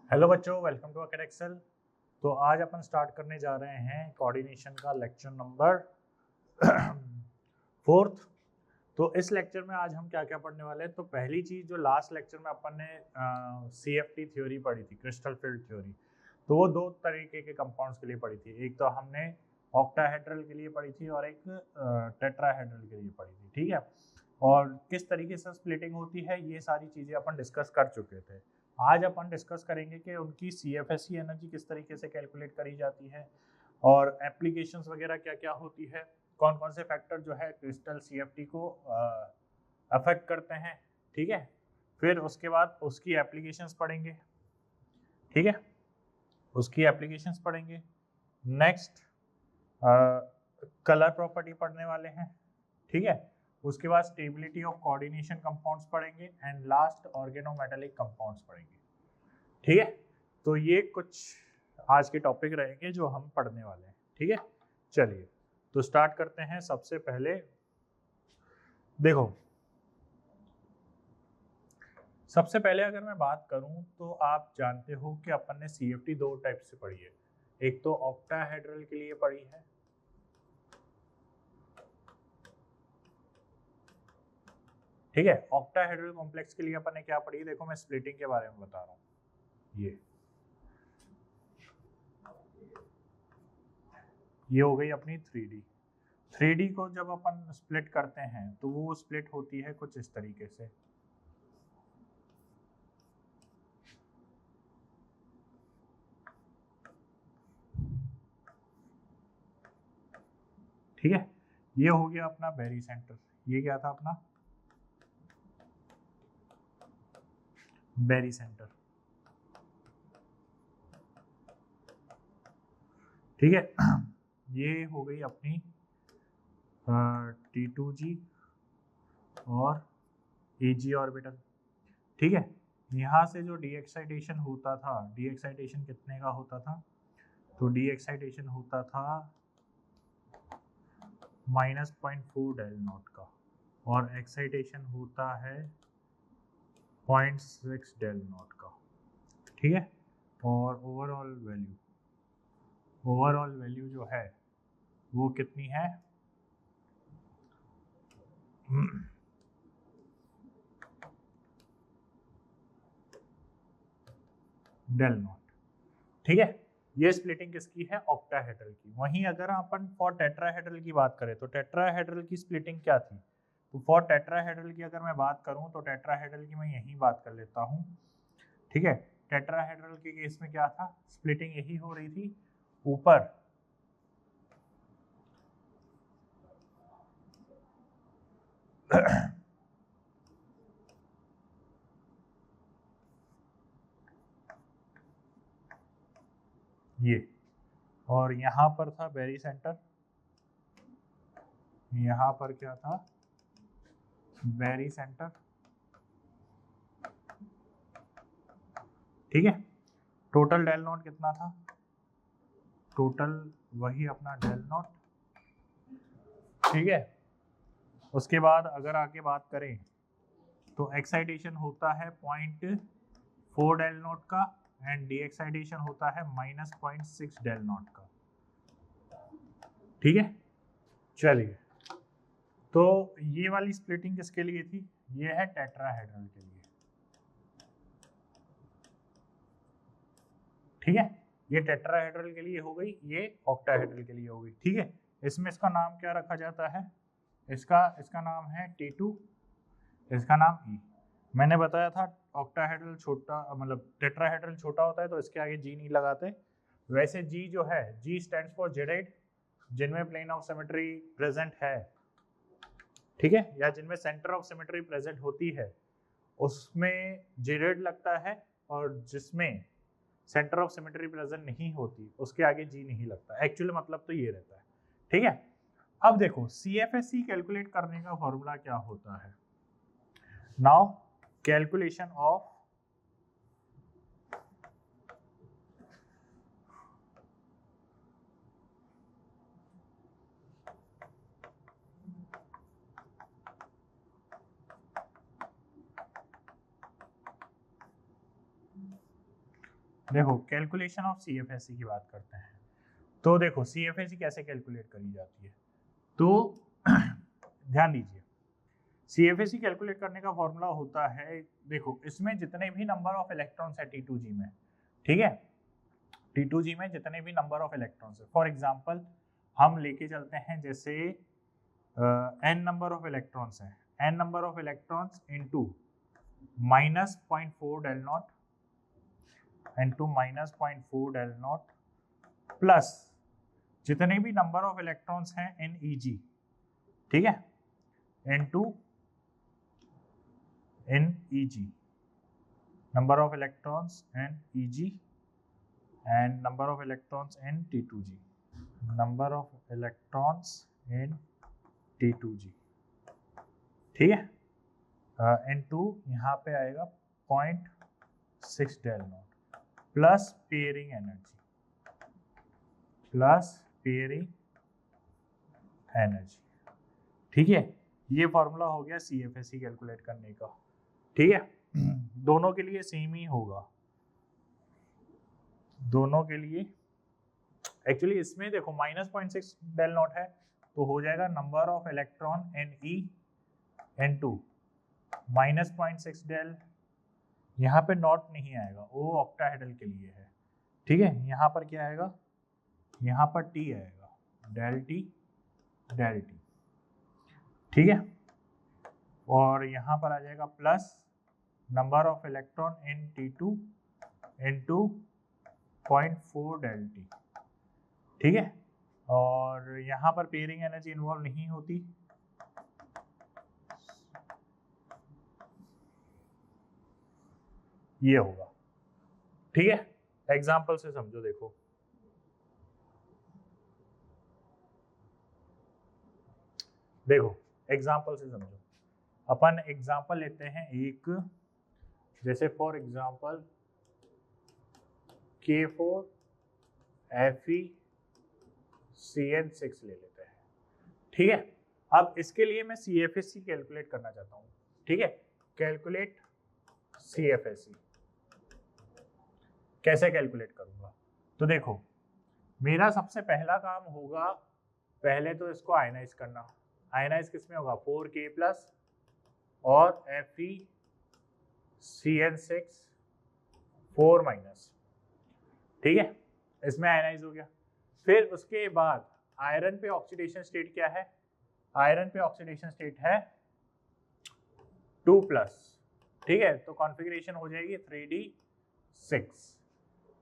Hello बच्चों, welcome to अकेड Excel. तो आज अपन स्टार्ट करने जा रहे हैं कोऑर्डिनेशन का लेक्चर नंबर 4th। तो इस लेक्चर में आज हम क्या क्या पढ़ने वाले हैं। तो पहली चीज, जो लास्ट लेक्चर में अपन ने CFT थ्योरी पढ़ी थी, क्रिस्टल फील्ड थ्योरी, तो वो दो तरीके के कंपाउंड्स के लिए पढ़ी थी। एक तो हमने ऑक्टाहेड्रल के लिए पढ़ी थी और एक टेट्राहेड्रल के लिए पढ़ी थी, ठीक है। और किस तरीके से स्प्लिटिंग होती है, ये सारी चीजें अपन डिस्कस कर चुके थे। आज अपन डिस्कस करेंगे कि उनकी CFSE एनर्जी किस तरीके से कैलकुलेट करी जाती है और एप्लीकेशंस वगैरह क्या क्या होती है, कौन कौन से फैक्टर जो है क्रिस्टल CFT को अफेक्ट करते हैं, ठीक है। फिर उसके बाद उसकी एप्लीकेशंस पढ़ेंगे, ठीक है, उसकी एप्लीकेशंस पढ़ेंगे। नेक्स्ट कलर प्रॉपर्टी पढ़ने वाले हैं, ठीक है। उसके बाद स्टेबिलिटी ऑफ कोऑर्डिनेशन कंपाउंड्स पढ़ेंगे एंड लास्ट ऑर्गेनोमेटेलिक कंपाउंड्स पढ़ेंगे, ठीक है। तो ये कुछ आज के टॉपिक रहेंगे जो हम पढ़ने वाले हैं, ठीक है। चलिए तो स्टार्ट करते हैं। सबसे पहले देखो, सबसे पहले अगर मैं बात करूं तो आप जानते हो कि अपन ने CFT दो टाइप से पढ़ी है। एक तो ऑक्टाहेड्रल के लिए पढ़ी है, ठीक है। ऑक्टाहेड्रल कॉम्प्लेक्स के लिए अपन ने क्या पढ़ी है, देखो मैं स्प्लिटिंग के बारे में बता रहा हूँ। ये हो गई अपनी 3D को जब अपन स्प्लिट करते हैं तो वो स्प्लिट होती है कुछ इस तरीके से, ठीक है। ये हो गया अपना बेरी सेंटर। ये क्या था अपना बेरी सेंटर, ठीक है। ये हो गई अपनी T2G और AG ऑर्बिटल, ठीक है। यहाँ से जो डी एक्साइटेशन होता था, डी एक्साइटेशन कितने का होता था, तो डी एक्साइटेशन होता था -0.4 डेल नॉट का, और एक्साइटेशन होता है 0.6 डेल नॉट का, ठीक है। और ओवरऑल वैल्यू जो है वो कितनी है, डेल नॉट, ठीक है। ये स्प्लिटिंग किसकी है, ऑक्टाहेड्रल की। वहीं अगर अपन फॉर टेट्राहेड्रल की बात करें तो टेट्राहेड्रल की स्प्लिटिंग क्या थी, तो फॉर टेट्राहेड्रल की अगर मैं बात करूं तो टेट्राहेड्रल की मैं यही बात कर लेता हूं, ठीक है। टेट्राहेड्रल के केस में क्या था, स्प्लिटिंग यही हो रही थी, ऊपर ये, और यहाँ पर था बेरी सेंटर, यहाँ पर क्या था, बेरी सेंटर, ठीक है। टोटल डेल नॉट कितना था, टोटल वही अपना डेल नॉट, ठीक है। उसके बाद अगर आगे बात करें तो एक्साइटेशन होता है 0.4 डेल नॉट का एंड डी एक्साइटेशन होता है -0.6 डेल नॉट का, ठीक है। चलिए, तो ये वाली स्प्लिटिंग किसके लिए थी, ये है टेट्राहेड्रल के लिए, ठीक है। ये टेट्राहेड्रल के लिए हो गई, ये ऑक्टाहेड्रल के लिए हो गई, ठीक है। इसमें इसका नाम क्या रखा जाता है, इसका नाम है T2, इसका नाम E। मैंने बताया था ऑक्टाहेड्रल छोटा, मतलब टेट्राहेड्रल छोटा होता है तो इसके आगे G नहीं लगाते। वैसे G जो है, G स्टैंड्स फॉर जेडाइड, जिनमें प्लेन ऑफ सिमेट्री प्रेजेंट है, ठीक है, या जिनमें सेंटर ऑफ सिमेट्री प्रेजेंट होती है उसमें जेडाइड लगता है, और जिसमें सेंटर ऑफ सिमेट्री प्रेजेंट नहीं होती उसके आगे G नहीं लगता। एक्चुअली मतलब तो ये रहता है, ठीक है। अब देखो CFSE कैलकुलेट करने का फॉर्मूला क्या होता है। नाउ कैलकुलेशन ऑफ देखो कैलकुलेशन ऑफ CFSE की बात करते हैं। तो देखो CFSE कैसे कैलकुलेट करी जाती है, तो ध्यान दीजिए, CFSE कैलकुलेट करने का फॉर्मूला होता है, देखो इसमें जितने भी नंबर ऑफ इलेक्ट्रॉन्स है T2G में, ठीक है, T2G में जितने भी नंबर ऑफ इलेक्ट्रॉन्स है, फॉर एग्जांपल हम लेके चलते हैं जैसे n नंबर ऑफ इलेक्ट्रॉन्स है, n number of electrons into -0.4 del naught into -0.4 del naught plus जितने भी नंबर ऑफ इलेक्ट्रॉन्स हैं इन Eg, ठीक है, into in Eg, number of electrons in Eg and number of electrons in T2G, number of electrons in T2G, ठीक है, into यहाँ पे आएगा 0.6 del naught plus pairing energy, plus pairing energy, ठीक है। ये फॉर्मूला हो गया CFSE कैलकुलेट करने का, ठीक है। दोनों के लिए सेम ही होगा, दोनों के लिए एक्चुअली इसमें देखो -0.6 डेल नॉट है तो हो जाएगा number of electron N E into -0.6 del, यहाँ पे नॉट नहीं आएगा, वो ऑक्टाहेड्रल के लिए है, ठीक है। यहाँ पर क्या आएगा, यहाँ पर टी आएगा, डेल टी, ठीक है, और यहाँ पर आ जाएगा plus number of electron in T2 into 0.4 del T, ठीक है, और यहाँ पर पेयरिंग एनर्जी इन्वॉल्व नहीं होती, ये होगा, ठीक है। एग्जाम्पल से समझो, देखो देखो एग्जाम्पल से समझो, अपन एग्जाम्पल लेते हैं एक, जैसे फॉर एग्जाम्पल K4Fe(CN6) ले लेते हैं, ठीक है। अब इसके लिए मैं CFSE कैलकुलेट करना चाहता हूँ, ठीक है। कैलकुलेट CFSE कैसे कैलकुलेट करूंगा, तो देखो मेरा सबसे पहला काम होगा, पहले तो इसको आयनाइज करना। आयनाइज किसमें होगा, 4K प्लस और FeCN6 4 माइनस, ठीक है, इसमें आयनाइज हो गया। फिर उसके बाद आयरन पे ऑक्सीडेशन स्टेट क्या है, आयरन पे ऑक्सीडेशन स्टेट है 2+, ठीक है, तो कॉन्फ़िगरेशन हो जाएगी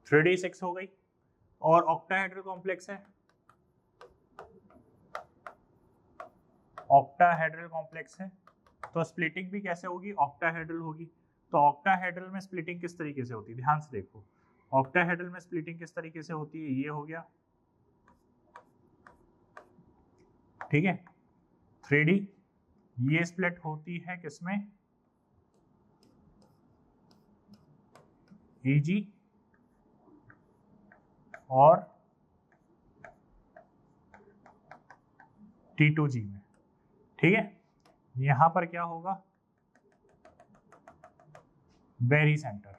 3D6 हो गई, और ऑक्टाहेड्रल कॉम्प्लेक्स है, ऑक्टाहेड्रल कॉम्प्लेक्स है, तो स्प्लिटिंग भी कैसे होगी, ऑक्टाहेड्रल होगी। तो ऑक्टाहेड्रल में स्प्लिटिंग किस तरीके से होती है, ध्यान से देखो, ऑक्टाहेड्रल में स्प्लिटिंग किस तरीके से होती है, ये हो गया, ठीक है, 3D, ये स्प्लिट होती है किसमें, Eg और T2G में, ठीक है। यहां पर क्या होगा, बेरी सेंटर,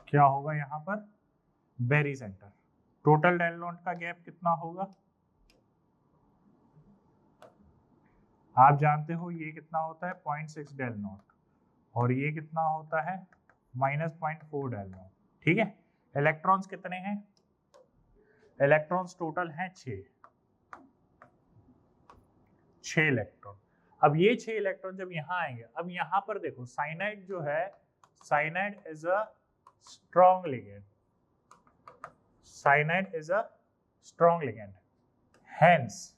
क्या होगा यहाँ पर, barycentre. Total del naught का गैप कितना होगा, आप जानते हो ये कितना होता है, 0.6 डेल नॉट, और ये कितना होता है -0.4 डेल नॉट, ठीक है। इलेक्ट्रॉन्स कितने हैं, इलेक्ट्रॉन्स टोटल हैं 6 इलेक्ट्रॉन। अब ये 6 इलेक्ट्रॉन जब यहाँ आएंगे, अब यहाँ पर देखो साइनाइड जो है, cyanide is a strong ligand, cyanide is a strong ligand, hence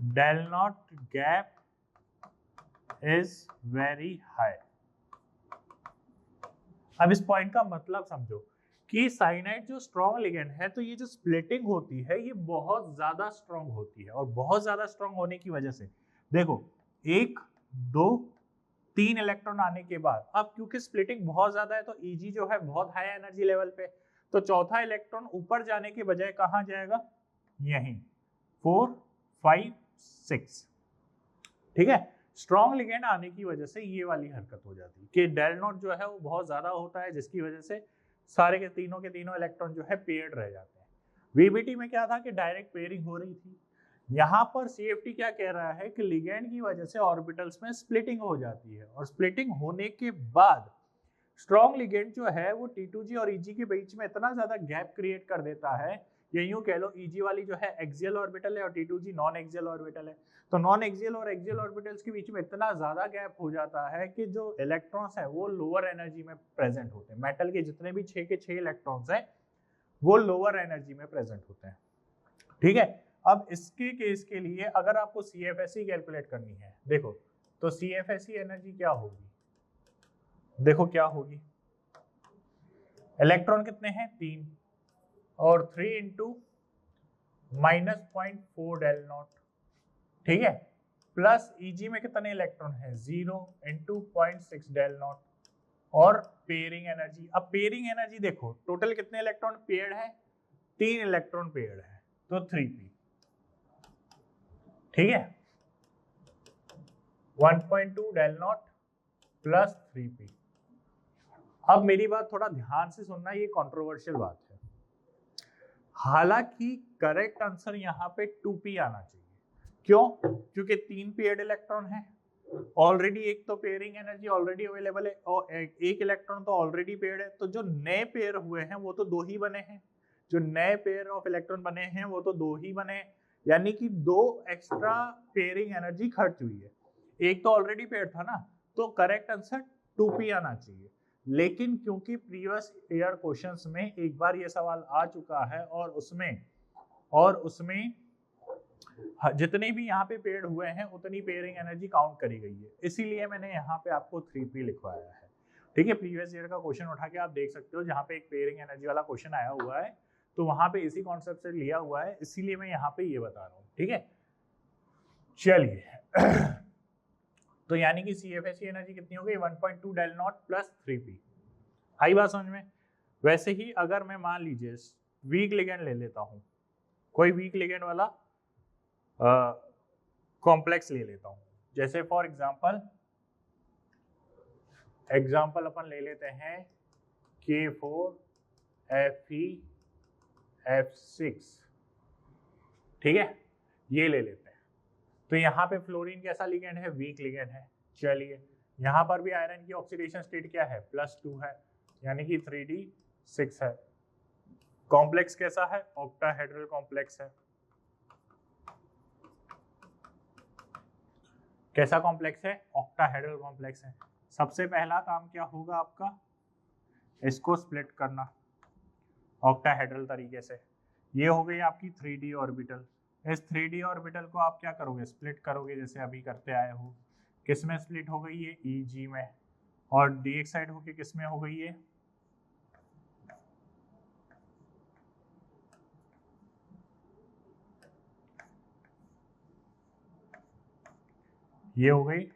del naught gap is very high. अब इस पॉइंट का मतलब समझो कि साइनाइड जो स्ट्रॉन्ग लिगेंड है, तो ये जो स्प्लिटिंग होती है ये बहुत ज्यादा स्ट्रॉन्ग होती है, और बहुत ज्यादा स्ट्रॉन्ग होने की वजह से देखो 1 2 3 इलेक्ट्रॉन आने के बाद, अब क्योंकि स्प्लिटिंग बहुत ज्यादा है तो Eg जो है बहुत हाई एनर्जी लेवल पे, तो चौथा इलेक्ट्रॉन ऊपर जाने के बजाय कहाँ जाएगा, यहीं 4 5 6, ठीक है। स्ट्रॉन्ग लिगेंड आने की वजह से ये वाली हरकत हो जाती है कि डेल नॉट जो है वो बहुत ज्यादा होता है, जिसकी वजह से सारे के तीनों इलेक्ट्रॉन जो है पेयर्ड रह जाते हैं। वीबीटी में क्या था कि डायरेक्ट पेयरिंग हो रही थी। यहाँ पर सीएफटी क्या कह रहा है कि लिगेंड की वजह से ऑर्बिटल्स में स्प्लिटिंग हो जाती है, और स्प्लिटिंग होने के बाद स्ट्रॉन्ग लिगेंड जो है वो T2G और EG के बीच में इतना ज्यादा गैप क्रिएट कर देता है, या यूं कह लो EG वाली जो है एक्सियल ऑर्बिटल है और T2G नॉन एक्सियल ऑर्बिटल है, तो नॉन एक्सियल और एक्सियल ऑर्बिटल्स के बीच में इतना ज्यादा गैप हो जाता है कि जो इलेक्ट्रॉन्स है वो लोअर एनर्जी में प्रेजेंट होते हैं। मेटल के जितने भी 6 के 6 इलेक्ट्रॉन्स हैं वो लोअर एनर्जी में प्रेजेंट होते हैं। ठीक है, अब इसके केस के लिए अगर आपको CFSE कैलकुलेट करनी है, देखो तो CFSE एनर्जी क्या होगी, देखो क्या होगी, इलेक्ट्रॉन कितने हैं 3, और 3 इंटू -0.4 डेल नॉट, ठीक है, प्लस EG में कितने इलेक्ट्रॉन है 0 इंटू 0.6 डेल नॉट, और पेयरिंग एनर्जी। अब पेयरिंग एनर्जी देखो टोटल कितने इलेक्ट्रॉन पेयर्ड है, 3 इलेक्ट्रॉन पेयर्ड है, तो 3p, ठीक है, 1.2 डेल नॉट प्लस 3p। अब मेरी बात थोड़ा ध्यान से सुनना, ये कंट्रोवर्शियल बात है। हालांकि करेक्ट आंसर यहाँ पे 2p आना चाहिए। क्यों? क्योंकि 3 पेयर्ड इलेक्ट्रॉन है, ऑलरेडी एक तो पेयरिंग एनर्जी ऑलरेडी अवेलेबल है, और एक इलेक्ट्रॉन तो ऑलरेडी पेयर्ड है, तो जो नए पेयर हुए हैं वो तो 2 ही बने हैं, जो नए पेयर ऑफ इलेक्ट्रॉन बने हैं वो तो 2 ही बने, यानी कि 2 एक्स्ट्रा पेयरिंग एनर्जी खर्च हुई है। एक तो ऑलरेडी पेयर्ड था ना, तो करेक्ट आंसर 2p आना चाहिए। लेकिन क्योंकि प्रीवियस ईयर क्वेश्चंस में एक बार ये सवाल आ चुका है, और उसमें जितने भी यहाँ पे पेयर्ड हुए हैं उतनी पेयरिंग एनर्जी काउंट करी गई है, इसीलिए मैंने यहाँ पे आपको 3p लिखवाया है। ठीक है, प्रीवियस ईयर का क्वेश्चन उठा के आप देख सकते हो, जहाँ पे एक पेयरिंग एनर्जी वाला क्वेश्चन आया हुआ है, तो वहां पे इसी कॉन्सेप्ट से लिया हुआ है, इसीलिए मैं यहाँ पे ये बता रहा हूँ। ठीक है, चलिए तो यानी कि CFSE एनर्जी कितनी हो गई 1.2 डेल नॉट प्लस 3p। आई बात समझ में? वैसे ही अगर मैं मान लीजिए वीक लिगेंड ले लेता हूँ, कोई वीक लिगेंड वाला कॉम्प्लेक्स ले लेता हूँ, जैसे फॉर एग्जाम्पल अपन ले लेते हैं K4Fe(F6), ठीक है, ये ले लेते हैं। तो यहाँ पे फ्लोरीन कैसा लिगेंड है, वीक लिगेंड है। चलिए यहाँ पर भी आयरन की ऑक्सीडेशन स्टेट क्या है, +2 है, यानी कि 3d6 है। कॉम्प्लेक्स कैसा है, ऑक्टाहेड्रल कॉम्प्लेक्स है। कैसा कॉम्प्लेक्स है, ऑक्टाहेड्रल कॉम्प्लेक्स है। सबसे पहला काम क्या होगा आपका, इसको स्प्लिट करना ऑक्टाहेड्रल तरीके से। ये हो गई आपकी 3d ऑर्बिटल। इस 3d ऑर्बिटल को आप क्या करोगे, स्प्लिट करोगे, जैसे अभी करते आए हो। किस में स्प्लिट हो गई है, EG में, और डी एक्साइड होके किस में हो गई है, ये हो गई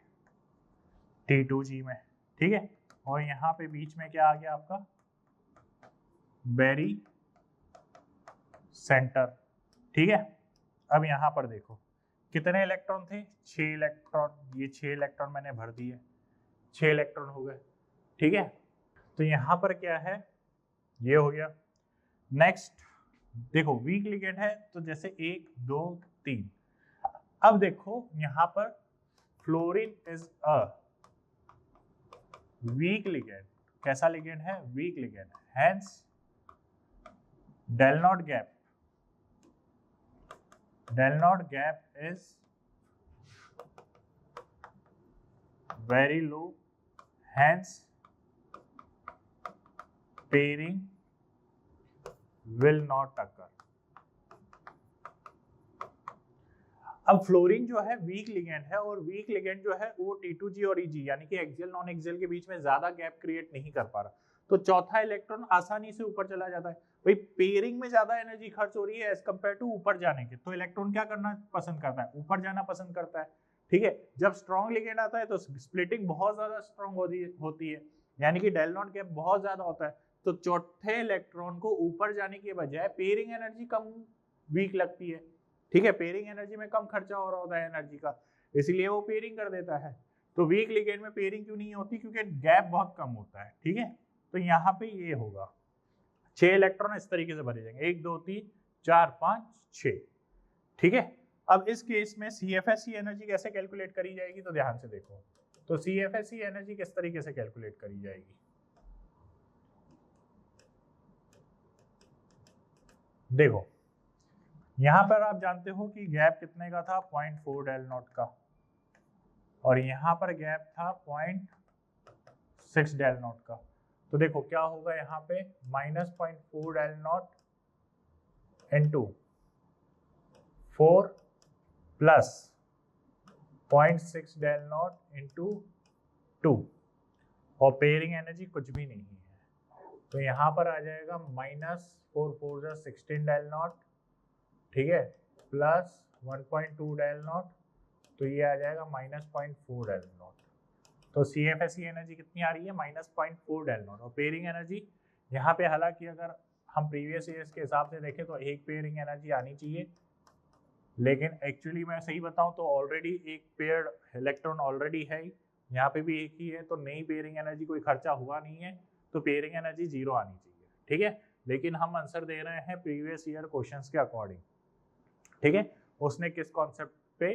T2G में। ठीक है, और यहाँ पे बीच में क्या आ गया आपका, बेरी सेंटर। ठीक है, अब यहाँ पर देखो कितने इलेक्ट्रॉन थे, 6 इलेक्ट्रॉन, ये 6 इलेक्ट्रॉन मैंने भर दिए, 6 इलेक्ट्रॉन हो गए। ठीक है, तो यहाँ पर क्या है, ये हो गया। नेक्स्ट देखो वीक लिगेंड है, तो जैसे 1 2 3। अब देखो यहाँ पर fluorine is a weak ligand. कैसा लिगेंड है, weak ligand, hence del naught gap is very low, hence pairing will not occur। अब फ्लोरीन जो है वीक लिगेंड है, और वीक लिगेंड जो है वो T2G और EG यानी कि एक्सियल नॉन एक्सियल के बीच में ज्यादा गैप क्रिएट नहीं कर पा रहा, तो चौथा इलेक्ट्रॉन आसानी से ऊपर चला जाता है। भाई पेयरिंग में ज्यादा एनर्जी खर्च हो रही है एज कंपेयर टू ऊपर जाने के, तो इलेक्ट्रॉन क्या करना पसंद करता है, ऊपर जाना पसंद करता है। ठीक है, जब स्ट्रॉन्ग लिगेंड आता है तो स्प्लिटिंग बहुत ज्यादा स्ट्रॉन्ग होती है, यानी कि डेल नॉट गैप बहुत ज्यादा होता है, तो चौथे इलेक्ट्रॉन को ऊपर जाने के बजाय पेयरिंग एनर्जी कम वीक लगती है। ठीक है, पेयरिंग एनर्जी में कम खर्चा हो रहा होता है एनर्जी का, इसीलिए वो पेयरिंग कर देता है। तो वीक लिगेंड में पेयरिंग क्यों नहीं होती? क्योंकि गैप बहुत कम होता है, ठीक है। तो यहाँ पे ये होगा 6 इलेक्ट्रॉन इस तरीके से भरे जाएंगे, 1 2 3 4 5 6, ठीक है। अब इस केस में CFSE एनर्जी कैसे कैलकुलेट करी जाएगी? तो ध्यान से देखो, तो CFSE एनर्जी किस तरीके से कैलकुलेट करी जाएगी? देखो यहां पर आप जानते हो कि गैप कितने का था? 0.4 डेल नॉट का, और यहां पर गैप था 0.6 डेल नॉट का। तो देखो क्या होगा यहाँ पे, -0.4 del naught into 4 plus 0.6 del naught into 2, और पेयरिंग एनर्जी कुछ भी नहीं है, तो यहाँ पर आ जाएगा -4 4 16 डेल नॉट, ठीक है, प्लस 1.2 डेल नॉट, तो ये आ जाएगा -0.4 डेल नॉट। तो CFSE एनर्जी कितनी आ रही है? -0.4 डेल नॉट। और पेयरिंग एनर्जी यहाँ पे, हालांकि अगर हम प्रीवियस ईयर्स के हिसाब से देखें तो एक पेयरिंग एनर्जी आनी चाहिए, लेकिन एक्चुअली मैं सही बताऊं तो ऑलरेडी एक पेयर्ड इलेक्ट्रॉन ऑलरेडी है, यहाँ पे भी एक ही है, तो नई पेयरिंग एनर्जी कोई खर्चा हुआ नहीं है, तो पेयरिंग एनर्जी 0 आनी चाहिए, ठीक है। लेकिन हम आंसर दे रहे हैं प्रीवियस ईयर क्वेश्चंस के अकॉर्डिंग, ठीक है। उसने किस कॉन्सेप्ट पे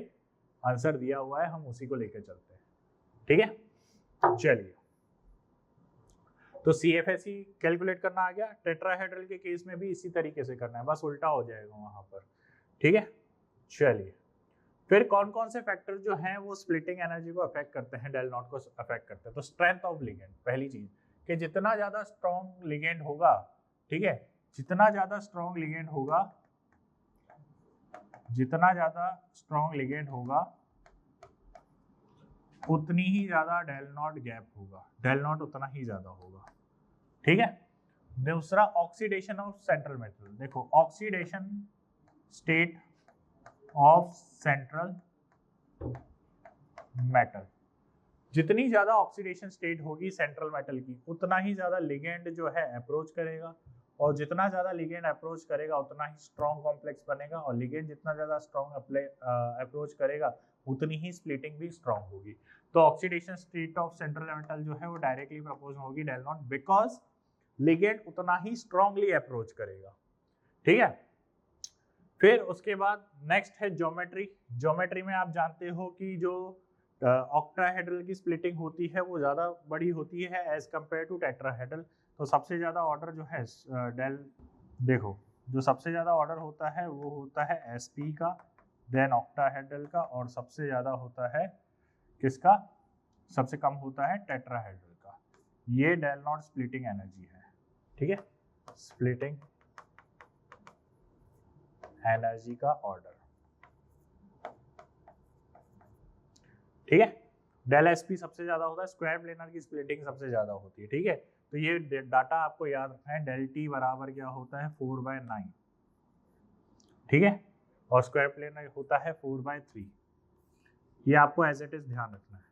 आंसर दिया हुआ है हम उसी को लेकर चलते हैं, ठीक है। चलिए, तो CFSE कैलकुलेट करना आ गया। टेट्राहेड्रल के केस में भी इसी तरीके से करना है, बस उल्टा हो जाएगा वहां पर, ठीक है। चलिए, फिर कौन कौन से फैक्टर जो हैं वो स्प्लिटिंग एनर्जी को अफेक्ट करते हैं, डेल नॉट को अफेक्ट करते हैं? तो स्ट्रेंथ ऑफ लिगेंड, पहली चीज कि जितना ज्यादा स्ट्रॉन्ग लिगेंड होगा, ठीक है, जितना ज्यादा स्ट्रॉन्ग लिगेंड होगा, जितना ज्यादा स्ट्रॉन्ग लिगेंड होगा उतनी ही ज्यादा डेल नॉट गैप होगा, डेल नॉट उतना ही ज्यादा होगा, ठीक है। दूसरा ऑक्सीडेशन ऑफ सेंट्रल मेटल, देखो oxidation state of central metal, जितनी ज्यादा ऑक्सीडेशन स्टेट होगी सेंट्रल मेटल की, उतना ही ज्यादा लिगेंड जो है अप्रोच करेगा, और जितना ज्यादा लिगेंड अप्रोच करेगा उतना ही स्ट्रॉन्ग कॉम्प्लेक्स बनेगा, और लिगेंड जितना ज्यादा स्ट्रॉन्ग अप्रोच करेगा उतनी ही स्प्लिटिंग भी स्ट्रॉन्ग होगी। तो oxidation state of central metal जो है वो डायरेक्टली प्रोपोर्शनल होगी डेल नॉट, बिकॉज लिगेंड उतना ही स्ट्रॉन्गली अप्रोच करेगा, ठीक है। फिर उसके बाद नेक्स्ट है ज्योमेट्री। ज्योमेट्री में आप जानते हो कि जो ऑक्टाहेड्रल की स्प्लिटिंग होती है वो ज़्यादा बड़ी होती है एज कम्पेयर टू टेट्राहेड्रल। तो सबसे ज़्यादा ऑर्डर जो है डेल, देखो जो सबसे ज़्यादा ऑर्डर होता है वो होता है SP का, देन ऑक्टाहेड्रल का, और सबसे ज़्यादा होता है किसका? सबसे कम होता है टेट्राहेड्रल का। ये डेल नॉट स्प्लिटिंग एनर्जी है, ठीक है, स्प्लिटिंग एनर्जी का ऑर्डर, ठीक है। डेल SP सबसे ज्यादा होता है, स्क्वायर प्लेनर की स्प्लिटिंग सबसे ज्यादा होती है, ठीक है। तो ये डाटा आपको याद रखना है, डेल T बराबर क्या होता है? 4/9, ठीक है, और स्क्वायर प्लेनर होता है 4/3। ये आपको एज इट इज ध्यान रखना है,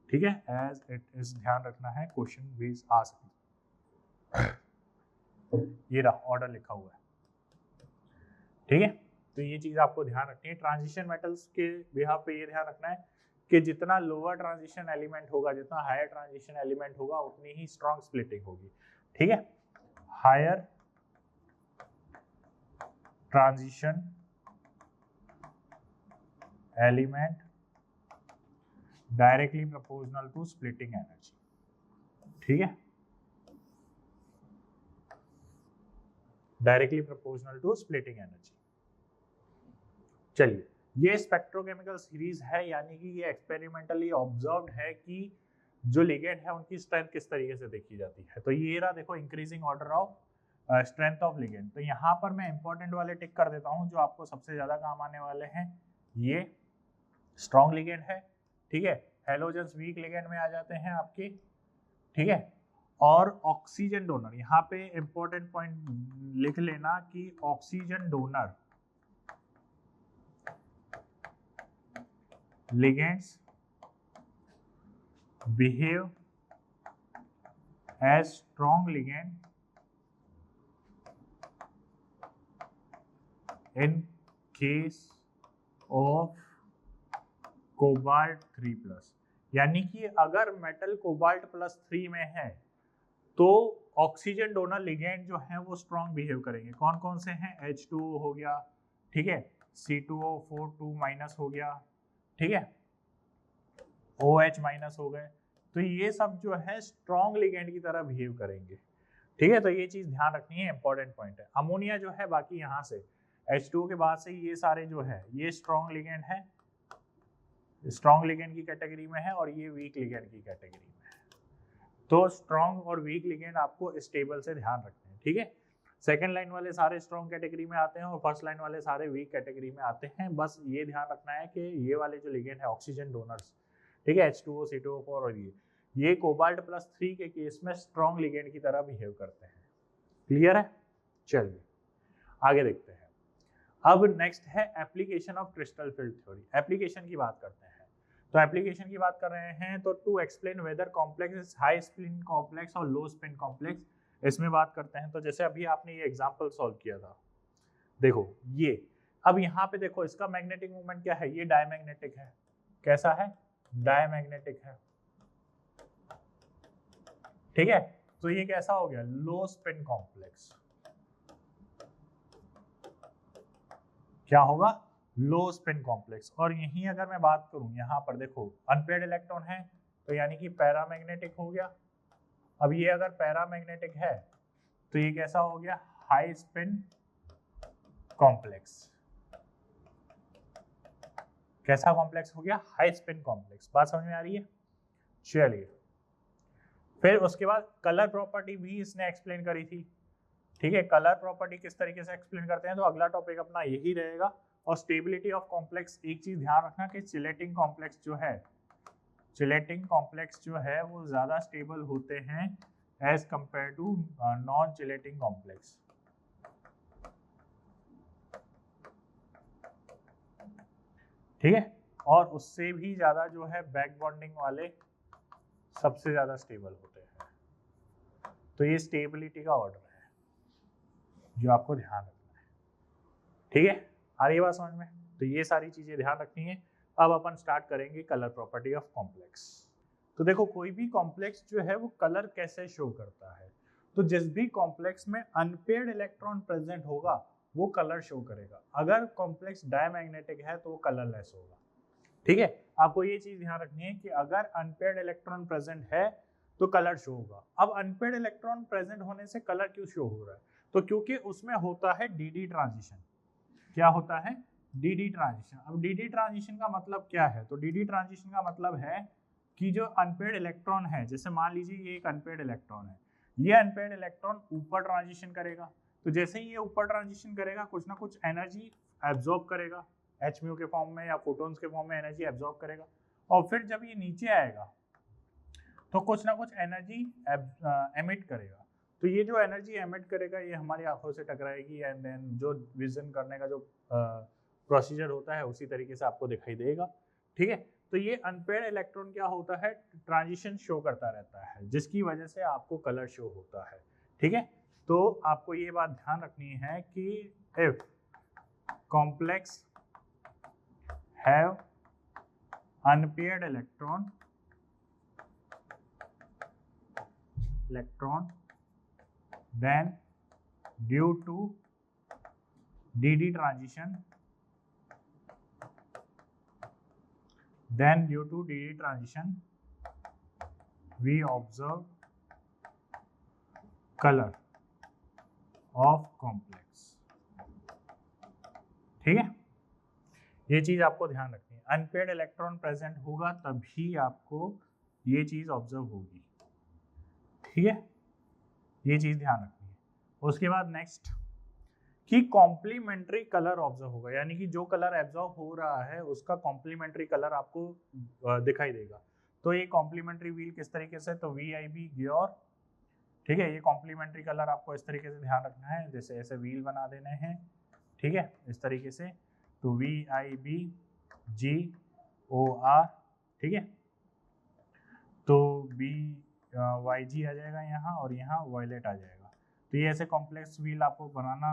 ठीक है, एज इट इज ध्यान रखना है, क्वेश्चन भी आ सकता है। ये रहा ऑर्डर लिखा हुआ है, ठीक है। तो ये चीज आपको ध्यान रखनी है। ट्रांजिशन मेटल्स के बिहाफ पे ये ध्यान रखना है कि जितना लोअर ट्रांजिशन एलिमेंट होगा, जितना हायर ट्रांजिशन एलिमेंट होगा, उतनी ही स्ट्रॉन्ग स्प्लिटिंग होगी, ठीक है। Higher transition element directly proportional to splitting energy, ठीक है, directly proportional to splitting energy. चलिए, ये स्पेक्ट्रोकेमिकल सीरीज है, यानी कि ये एक्सपेरिमेंटली ऑब्जर्व्ड है कि जो लिगेंड है उनकी स्ट्रेंथ किस तरीके से देखी जाती है। तो ये रहा, देखो increasing order of strength of ligand. तो यहाँ पर मैं इंपॉर्टेंट वाले टिक कर देता हूँ जो आपको सबसे ज्यादा काम आने वाले हैं। ये स्ट्रॉन्ग लिगेंड है, ठीक है, हेलोजन्स वीक लिगेंड में आ जाते हैं आपके, ठीक है। और ऑक्सीजन डोनर, यहाँ पे इंपॉर्टेंट पॉइंट लिख लेना कि oxygen donor ligands behave as strong ligand in case of cobalt 3+, यानी कि अगर मेटल कोबाल्ट +3 में है तो ऑक्सीजन डोनर लिगेंड जो है वो स्ट्रॉन्ग बिहेव करेंगे। कौन कौन से हैं? H2O हो गया, ठीक है, C2O4 2- हो गया, ठीक है, OH- हो गए। तो ये सब जो है स्ट्रॉन्ग लिगेंड की तरह बिहेव करेंगे, ठीक है। तो ये चीज ध्यान रखनी है, इंपॉर्टेंट पॉइंट है। अमोनिया जो है बाकी यहाँ से H2O के बाद से ये सारे जो है ये स्ट्रॉन्ग लिगेंड है, स्ट्रॉन्ग लिगेंड की कैटेगरी में है, और ये वीक लिगेंड की कैटेगरी में है। तो स्ट्रॉन्ग और वीक लिगेंड आपको स्टेबल से ध्यान रखते हैं, ठीक है। सेकंड लाइन वाले सारे स्ट्रॉन्ग कैटेगरी में आते हैं और फर्स्ट लाइन वाले सारे वीक कैटेगरी में आते हैं। बस ये ध्यान रखना है कि ये वाले जो लिगेंड है ऑक्सीजन डोनर्स, ठीक है, H2O C2O4 और ये कोबाल्ट +3 के केस में स्ट्रॉन्ग लिगेंड की तरह बिहेव करते हैं। क्लियर है? चलिए आगे देखते हैं। अब नेक्स्ट है application of crystal field theory. Application की बात करते हैं। तो एप्लीकेशन की बात कर रहे हैं तो to explain whether complex is high spin complex और लो स्पिन कॉम्प्लेक्स, इसमें बात करते हैं। तो जैसे अभी आपने ये एग्जांपल सॉल्व किया था, देखो ये, अब यहाँ पे देखो इसका मैग्नेटिक मोमेंट क्या है? ये डायमैग्नेटिक है। कैसा है? डायमैग्नेटिक है, ठीक है। तो ये कैसा हो गया? लो स्पिन कॉम्प्लेक्स। क्या होगा? लो स्पिन कॉम्प्लेक्स। और यहीं अगर मैं बात करूं, यहाँ पर देखो अनपेयर्ड इलेक्ट्रॉन है तो यानी कि पैरामैग्नेटिक हो गया। अब ये अगर पैरामैग्नेटिक है तो ये कैसा हो गया? High spin complex. कैसा कॉम्प्लेक्स हो गया? High spin complex. बात समझ में आ रही है? चलिए फिर उसके बाद कलर प्रॉपर्टी भी इसने एक्सप्लेन करी थी, ठीक है। कलर प्रॉपर्टी किस तरीके से एक्सप्लेन करते हैं तो अगला टॉपिक अपना यही रहेगा। और स्टेबिलिटी ऑफ कॉम्प्लेक्स, एक चीज ध्यान रखना कि चिलेटिंग कॉम्प्लेक्स जो है, चिलेटिंग कॉम्प्लेक्स जो है वो ज्यादा स्टेबल होते हैं as compare to non chelating complex, ठीक है। और उससे भी ज्यादा जो है बैक बॉन्डिंग वाले सबसे ज्यादा स्टेबल होते हैं। तो ये स्टेबिलिटी का ऑर्डर है जो आपको ध्यान रखना है, ठीक है। आ रही है बात समझ में? तो ये सारी चीजें ध्यान रखनी है। अब अपन स्टार्ट करेंगे कलर प्रॉपर्टी ऑफ कॉम्प्लेक्स। तो देखो कोई भी कॉम्प्लेक्स जो है वो कलर कैसे शो करता है? तो जिस भी कॉम्प्लेक्स में अनपेयर्ड इलेक्ट्रॉन प्रेजेंट होगा वो कलर शो करेगा। अगर कॉम्प्लेक्स डायमैग्नेटिक है तो वो कलरलेस होगा, ठीक है। आपको ये चीज ध्यान रखनी है कि अगर अनपेयर्ड इलेक्ट्रॉन प्रेजेंट है तो कलर शो होगा। अब अनपेयर्ड इलेक्ट्रॉन प्रेजेंट होने से कलर क्यों शो हो रहा है? तो क्योंकि उसमें होता है डी ट्रांजिशन। क्या होता है? D transition. अब डी ट्रांजिशन का मतलब क्या है? तो डी ट्रांजिशन का मतलब है कि जो अनपेयर्ड इलेक्ट्रॉन है, जैसे मान लीजिए ये एक अनपेयर्ड इलेक्ट्रॉन है, ये अनपेयर्ड इलेक्ट्रॉन ऊपर ट्रांजिशन करेगा। तो जैसे ही ये ऊपर ट्रांजिशन करेगा कुछ ना कुछ एनर्जी एब्जॉर्ब करेगा, एच म्यू के फॉर्म में या फोटॉन्स के फॉर्म में एनर्जी एब्जॉर्ब करेगा। और फिर जब ये नीचे आएगा तो कुछ ना कुछ एनर्जी एमिट करेगा। तो ये जो एनर्जी एमिट करेगा ये हमारी आंखों से टकराएगी एंड देन जो विजन करने का जो प्रोसीजर होता है उसी तरीके से आपको दिखाई देगा, ठीक है। तो ये अनपेयर्ड इलेक्ट्रॉन क्या होता है? ट्रांजिशन शो करता रहता है जिसकी वजह से आपको कलर शो होता है, ठीक है। तो आपको ये बात ध्यान रखनी है कि if complex have unpaired electron then due to dd transition we observe color of complex, ठीक है। ये चीज आपको ध्यान रखनी है। अनपेयर्ड इलेक्ट्रॉन प्रेजेंट होगा तभी आपको ये चीज ऑब्जर्व होगी, ठीक है। ये चीज ध्यान रखनी है। उसके बाद नेक्स्ट कि कॉम्प्लीमेंट्री कलर ऑब्जर्व होगा, यानी कि जो कलर एब्जॉर्व हो रहा है उसका कॉम्प्लीमेंट्री कलर आपको दिखाई देगा। तो ये कॉम्प्लीमेंट्री व्हील किस तरीके से? तो VIB ग्योर, ठीक है। ये कॉम्प्लीमेंट्री कलर आपको इस तरीके से ध्यान रखना है, जैसे ऐसे व्हील बना देने हैं, ठीक है, इस तरीके से। तो VIB GOR, ठीक है। तो YG आ जाएगा यहाँ और यहाँ वायलेट आ जाएगा। तो ये ऐसे कॉम्प्लेक्स व्हील आपको बनाना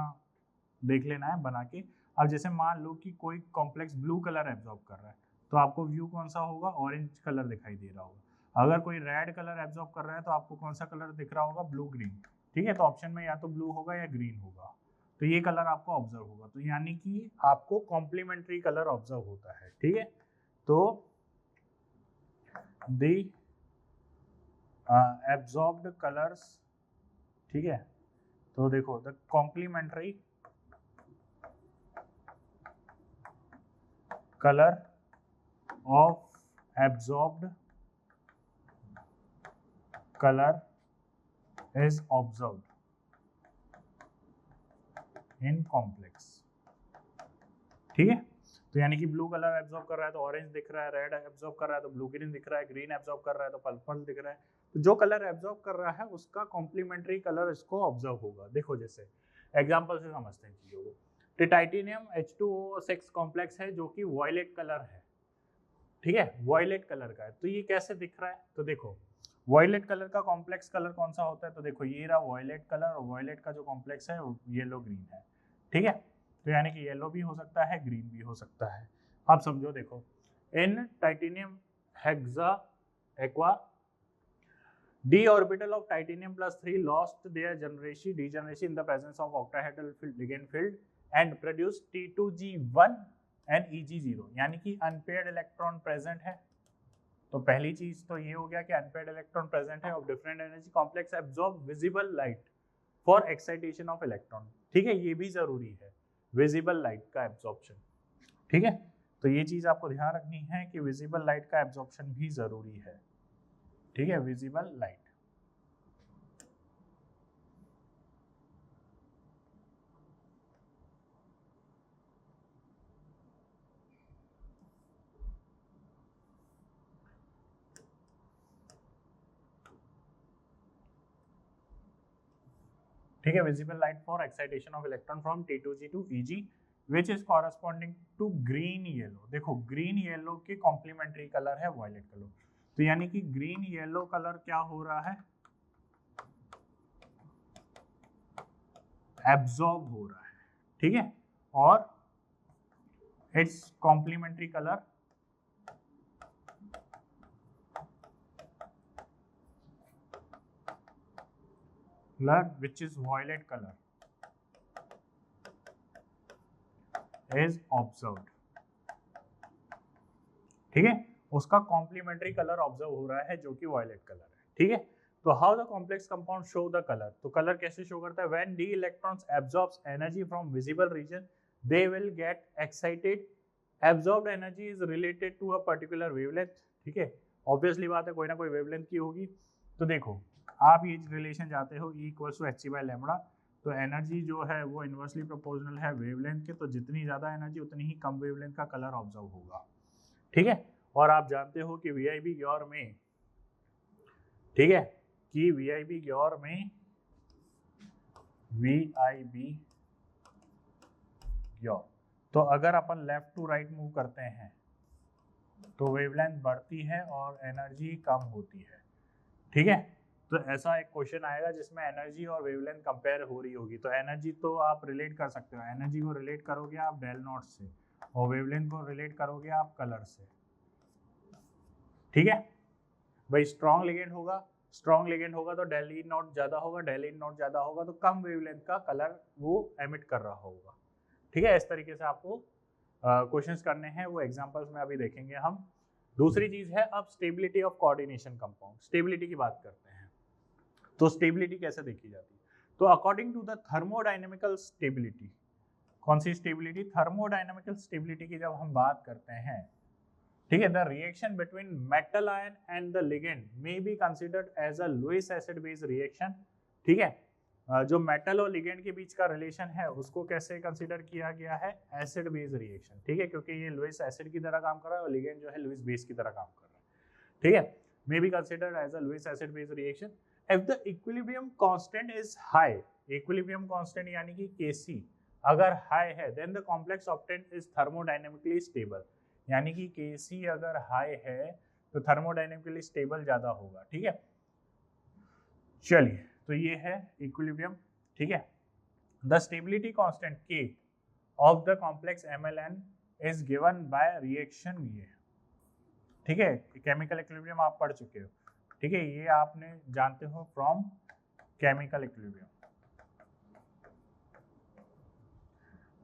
देख लेना है बना के। अब जैसे मान लो कि कोई कॉम्प्लेक्स ब्लू कलर एब्जॉर्ब कर रहा है तो आपको व्यू कौन सा होगा, ऑरेंज कलर दिखाई दे रहा होगा। अगर कोई रेड कलर एब्जॉर्ब कर रहा है तो आपको कौन सा कलर दिख रहा होगा, ब्लू ग्रीन। ठीक है, तो ऑप्शन में या तो ब्लू होगा या ग्रीन होगा, तो ये कलर आपको ऑब्जर्व होगा। तो यानी कि आपको कॉम्प्लीमेंट्री कलर ऑब्जर्व होता है। ठीक है, तो द एब्जॉर्ब्ड कलर्स, ठीक है, तो देखो the complementary colour of absorbed colour is observed in complex. ठीक है, तो यानी कि ब्लू कलर एब्जॉर्ब कर रहा है तो ऑरेंज दिख रहा है, रेड एब्जॉर्ब कर रहा है तो ब्लू ग्रीन दिख रहा है, ग्रीन एब्जॉर्ब कर रहा है तो पर्पल दिख रहा है। तो जो कलर एब्जॉर्ब कर रहा है उसका कॉम्प्लीमेंट्री कलर इसको ऑब्जर्व होगा। देखो जैसे एग्जांपल से समझते हैं चीजों को। तो टाइटेनियम H2O6 कॉम्प्लेक्स है जो कि वॉयलेट कलर है। ठीक है, वॉयलेट कलर का है। तो ये कैसे दिख रहा है, तो देखो वॉयलेट कलर का कॉम्प्लेक्स कलर कौन सा होता है, तो देखो ये रहा वॉयलेट कलर, और वॉयलेट का जो कॉम्प्लेक्स है येलो ग्रीन है। ठीक है, तो यानी कि येलो भी हो सकता है, ग्रीन भी हो सकता है। आप समझो, देखो in titanium hexaaqua d orbital of titanium plus 3 lost their degeneration in the presence of octahedral ligand field and produced T2G1 and Eg0, यानी कि अनपेयर्ड इलेक्ट्रॉन प्रेजेंट है। तो पहली चीज तो ये हो गया कि अनपेयर्ड इलेक्ट्रॉन प्रेजेंट है of different energy complex absorb visible light for excitation of electron. ठीक है, ये भी जरूरी है, विजिबल लाइट का एब्जॉर्प्शन। ठीक है, तो ये चीज आपको ध्यान रखनी है कि विजिबल लाइट का एब्जॉर्प्शन भी जरूरी है। ठीक है, विजिबल लाइट। ठीक है, visible light for excitation of electron from T2G to Eg which is corresponding to green yellow. देखो ग्रीन येलो के कॉम्प्लीमेंट्री कलर है वॉयलेट कलर, तो यानी कि ग्रीन येलो कलर क्या हो रहा है, एब्जॉर्ब हो रहा है। ठीक है, और it's complementary colour which is violet color is observed। ठीक है, उसका कॉम्प्लीमेंट्री कलर ऑब्जर्व हो रहा है जो कि वॉयलेट कलर है। ठीक है, तो how the complex compound show the colour, तो कलर कैसे शो करता है, when d electrons absorbs energy from visible region they will get excited, absorbed energy is related to a particular wavelength. ठीक है, ऑब्वियसली बात है, कोई ना कोई वेवलेंथ की होगी। तो देखो आप ये रिलेशन जाते हो E = hc/λ, तो एनर्जी जो है वो इनवर्सली प्रोपोर्शनल है वेवलेंथ के, तो जितनी ज्यादा एनर्जी उतनी ही कम वेवलेंथ का कलर ऑब्जर्व होगा। ठीक है, और आप जानते हो कि वीआईबी ग्योर में, ठीक है, कि वीआईबी ग्योर में तो अगर अपन लेफ्ट टू राइट मूव करते हैं तो वेवलेंथ बढ़ती है और एनर्जी कम होती है। ठीक है, तो ऐसा एक क्वेश्चन आएगा जिसमें एनर्जी और वेवलेंथ कंपेयर हो रही होगी। तो एनर्जी तो आप रिलेट कर सकते हो, एनर्जी को रिलेट करोगे आप डेल नॉट से, और वेवलेंथ को रिलेट करोगे आप कलर से। ठीक है भाई, स्ट्रॉन्ग लिगेंड होगा तो डेल ई नॉट ज्यादा होगा, डेल ई नॉट ज्यादा होगा तो कम वेवलेंथ का कलर वो एमिट कर रहा होगा। ठीक है, इस तरीके से आपको क्वेश्चंस करने हैं, वो एग्जांपल्स में अभी देखेंगे हम। दूसरी चीज है अब stability of coordination compound. Stability की बात करते हैं, तो स्टेबिलिटी कैसे देखी जाती है, तो according to the thermodynamical stability. कौन सी स्टेबिलिटी, थर्मोडायनेमिकल स्टेबिलिटी की जब हम बात करते हैं, ठीक है, the reaction between metal ion and the ligand may be considered as a Lewis acid base reaction. ठीक है, जो मेटल और लिगेंड के बीच का रिलेशन है उसको कैसे कंसीडर किया गया है, एसिड बेस रिएक्शन। ठीक है, क्योंकि ये लुईस एसिड की तरह काम कर रहा है और लिगेंड जो है लुईस बेस की तरह काम कर रहा है। ठीक है, may be considered as a Lewis acid base reaction if the equilibrium constant is high. Equilibrium constant यानी कि Kc अगर हाई है then the complex obtained is thermodynamically stable, यानी कि Kc अगर हाई है तो थर्मोडायनेमिकली स्टेबल ज्यादा होगा। ठीक है, चलिए, तो ये है इक्विलिब्रियम। ठीक है, the stability constant K of the complex MLN is given by reaction ये। ठीक है, केमिकल इक्विलिब्रियम आप पढ़ चुके हो, ठीक है, ये आपने जानते हो from chemical equilibrium.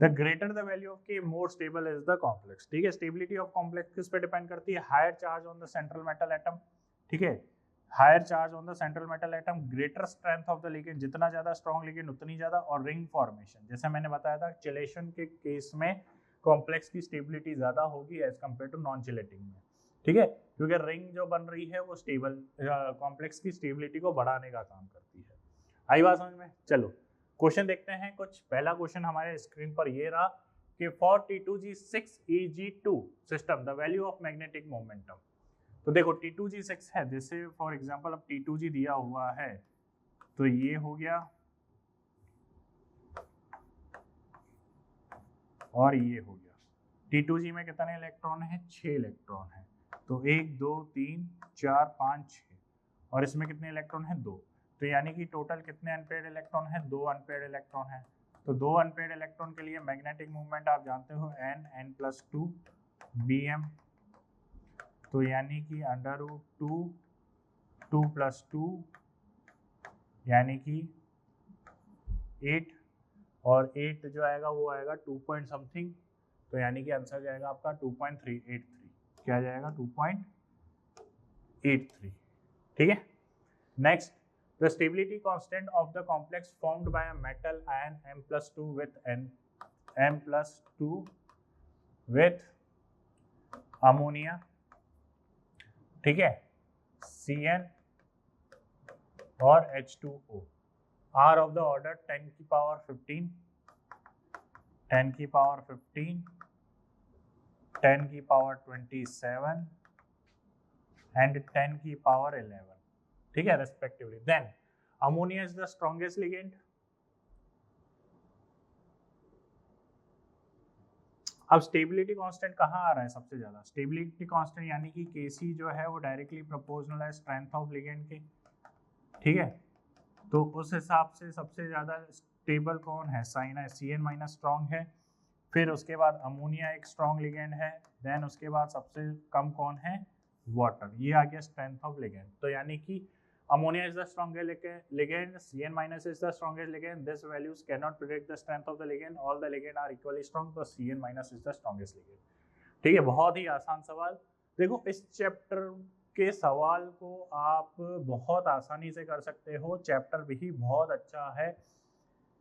The greater the value of K more stable is the complex, ठीक है। स्टेबिलिटी ऑफ कॉम्प्लेक्स किस पे डिपेंड करती है? Higher charge on the central metal atom, ठीक है, higher charge on the central metal atom, greater strength of the ligand, जितना ज्यादा स्ट्रॉन्ग लिगेंड उतनी ज्यादा, और रिंग फॉर्मेशन, जैसे मैंने बताया था चिलेशन के केस में कॉम्प्लेक्स की स्टेबिलिटी ज्यादा होगी as compare to non chelating में, ठीक है, क्योंकि रिंग जो बन रही है वो स्टेबल कॉम्प्लेक्स की स्टेबिलिटी को बढ़ाने का काम करती है। आई बात समझ में? चलो क्वेश्चन देखते हैं कुछ। पहला क्वेश्चन हमारे स्क्रीन पर ये रहा कि for T2G6Eg2 system the value of magnetic momentum. तो देखो T2G6 है, जैसे फॉर एग्जांपल अब T2G दिया हुआ है तो ये हो गया और ये हो गया। T2G में कितने इलेक्ट्रॉन है? 6 इलेक्ट्रॉन है, तो 1 2 3 4 5 6, और इसमें कितने इलेक्ट्रॉन है? 2, तो यानी कि टोटल कितने अनपेयर्ड इलेक्ट्रॉन है? 2 अनपेयर्ड इलेक्ट्रॉन है। तो 2 अनपेयर्ड इलेक्ट्रॉन के लिए मैग्नेटिक मूवमेंट आप जानते हो n+2 Bm, तो यानी कि √2 2 + 2 यानी कि 8, और 8 जो आएगा वो आएगा 2 पॉइंट समथिंग, तो यानी कि आंसर जाएगा आपका 2.383, क्या जाएगा? 2.83, ठीक है। Next, the stability constant of the complex formed by a metal ion M+2 with ammonia, ठीक है, Cn और H2O are of the order 10⁻15, 10⁻15, 10⁻27 and 10⁻11, ठीक है, respectively. Then ammonia is the strongest ligand. अब स्टेबिलिटी कांस्टेंट कहाँ आ रहा है सबसे ज्यादा? स्टेबिलिटी कांस्टेंट यानी कि Kc जो है वो डायरेक्टली प्रोपोर्शनल है स्ट्रेंथ ऑफ लिगेंड के, ठीक है, तो उस हिसाब से सबसे ज्यादा स्टेबल कौन है? Cn- स्ट्रॉन्ग है, फिर उसके बाद अमोनिया एक स्ट्रॉन्ग लिगेंड है, देन उसके बाद सबसे कम कौन है? वाटर। ये आ गया स्ट्रेंथ ऑफ लिगेंड। तो यानी कि ammonia is the strongest ligand, Cn- is the strongest ligand. This values cannot predict the strength of the ligand. All the ligand are equally strong, so Cn- is the strongest ligand, ठीक है। बहुत ही आसान सवाल। देखो इस chapter के सवाल को आप बहुत आसानी से कर सकते हो, चैप्टर भी बहुत अच्छा है,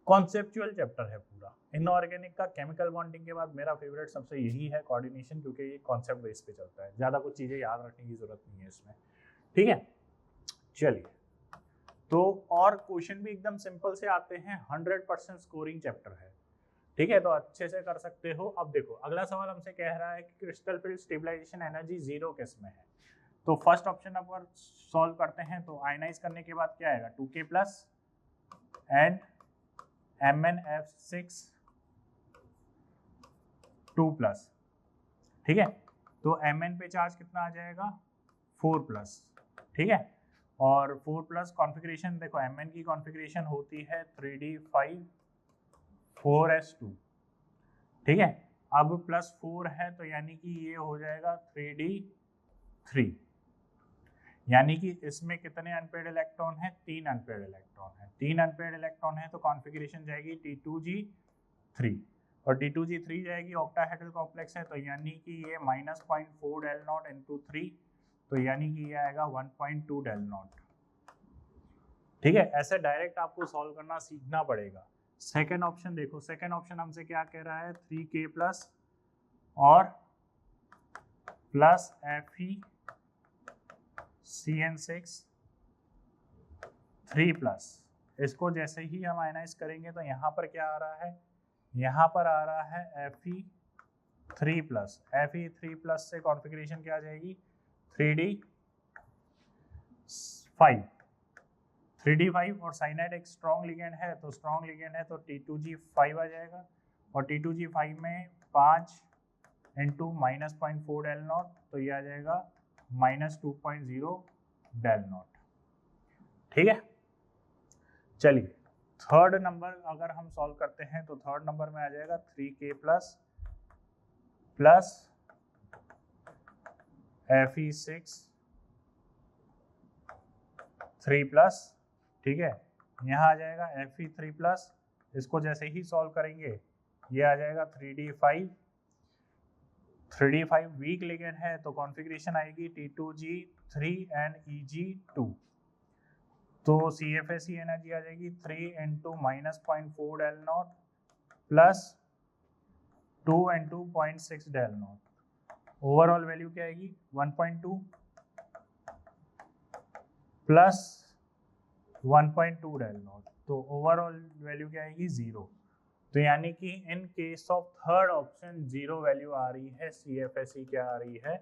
कॉन्सेप्चुअल चैप्टर है पूरा। इनऑर्गेनिक का केमिकल बॉन्डिंग के बाद मेरा फेवरेट सबसे यही है कोऑर्डिनेशन, क्योंकि ये कॉन्सेप्ट बेस पे चलता है, ज़्यादा कुछ चीज़ें याद रखने की जरूरत नहीं है इसमें, ठीक है। चलिए, तो और क्वेश्चन भी एकदम सिंपल से आते हैं, 100% स्कोरिंग चैप्टर है, ठीक है, तो अच्छे से कर सकते हो। अब देखो अगला सवाल हमसे कह रहा है कि क्रिस्टल फील्ड स्टेबलाइजेशन एनर्जी 0 किस में है? तो फर्स्ट ऑप्शन अगर सॉल्व करते हैं तो आयनाइज करने के बाद क्या आएगा? 2K+ एंड MnF6 2+, ठीक है, तो Mn पे चार्ज कितना आ जाएगा? 4+, ठीक है, और 4+ कॉन्फ़िगरेशन देखो, Mn की कॉन्फ़िगरेशन होती है 3d5 4s2, ठीक है, अब +4 है तो यानी कि ये हो जाएगा 3d3, यानी कि इसमें कितने अनपेयर्ड इलेक्ट्रॉन है? 3 अनपेयर्ड इलेक्ट्रॉन है, 3 अनपेयर्ड इलेक्ट्रॉन है तो कॉन्फ़िगरेशन जाएगी T2G3, और T2G3 जाएगी, ऑक्टाहेड्रल कॉम्प्लेक्स है, तो यानी कि ये -0.4 del नॉट इंटू 3, तो यानी कि ये आएगा 1.2 del नॉट, ठीक है। ऐसे डायरेक्ट आपको सॉल्व करना सीखना पड़ेगा। सेकेंड ऑप्शन देखो, सेकेंड ऑप्शन हमसे क्या कह रहा है? 3K+ और प्लस FeCN6 3+, इसको जैसे ही हम आयनाइज करेंगे तो यहाँ पर क्या आ रहा है? यहाँ पर आ रहा है Fe3+, Fe3+ से कॉन्फ़िगरेशन क्या आ जाएगी? 3d5 और साइनाइड एक स्ट्रॉन्ग लिगेंड है, तो स्ट्रॉन्ग लिगेंड है तो T2G5 आ जाएगा, और T2G5 में 5 इंटू -0.4 del नॉट, तो ये आ जाएगा -2.0 del नॉट, ठीक है। चलिए थर्ड नंबर अगर हम सॉल्व करते हैं तो थर्ड नंबर में आ जाएगा 3K+ प्लस Fe6 3+, ठीक है। यहाँ आ जाएगा Fe3+, इसको जैसे ही सॉल्व करेंगे ये आ जाएगा 3D5। 3D5 वीक लिगेंड है तो कॉन्फ़िगरेशन आएगी T2G3 and EG2। तो CFSE एनर्जी आ जाएगी 3 × -0.4 del nought plus 2 × 0.6 del nought. Overall value क्या आएगी 1.2 प्लस 1.2 del नॉट, तो ओवरऑल वैल्यू क्या आएगी 0। तो यानी कि in case of third option 0 value आ रही है, CFSE क्या आ रही है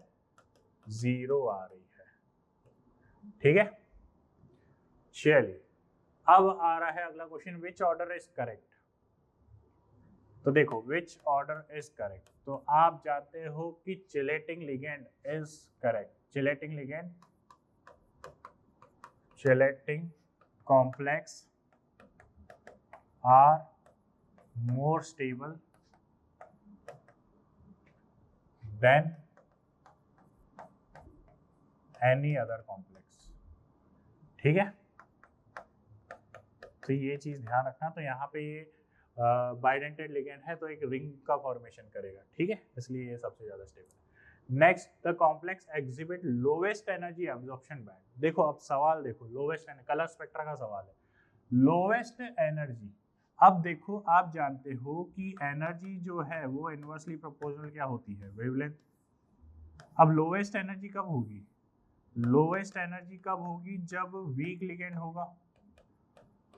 0 आ रही है, ठीक है। चलिए अब आ रहा है अगला question, which order is correct. तो देखो विच ऑर्डर इज करेक्ट, तो आप जानते हो कि chelating ligand is correct. Chelating ligand, chelating complex are more stable than any other complex, ठीक है। तो ये चीज ध्यान रखना। तो यहाँ पे ये बाइडेंटेड लिगेंड है तो एक रिंग का फॉर्मेशन करेगा, ठीक है, इसलिए ये सबसे ज्यादा stable. Next, the complex exhibit lowest energy absorption band. देखो अब सवाल देखो, लोवेस्ट कलर स्पेक्ट्रा का सवाल है, लोवेस्ट एनर्जी। अब देखो आप जानते हो कि एनर्जी जो है वो इनवर्सली प्रोपोर्शनल क्या होती है, वेवलेंथ। अब लोवेस्ट एनर्जी कब होगी, लोवेस्ट एनर्जी कब होगी जब वीक लिगेंड होगा।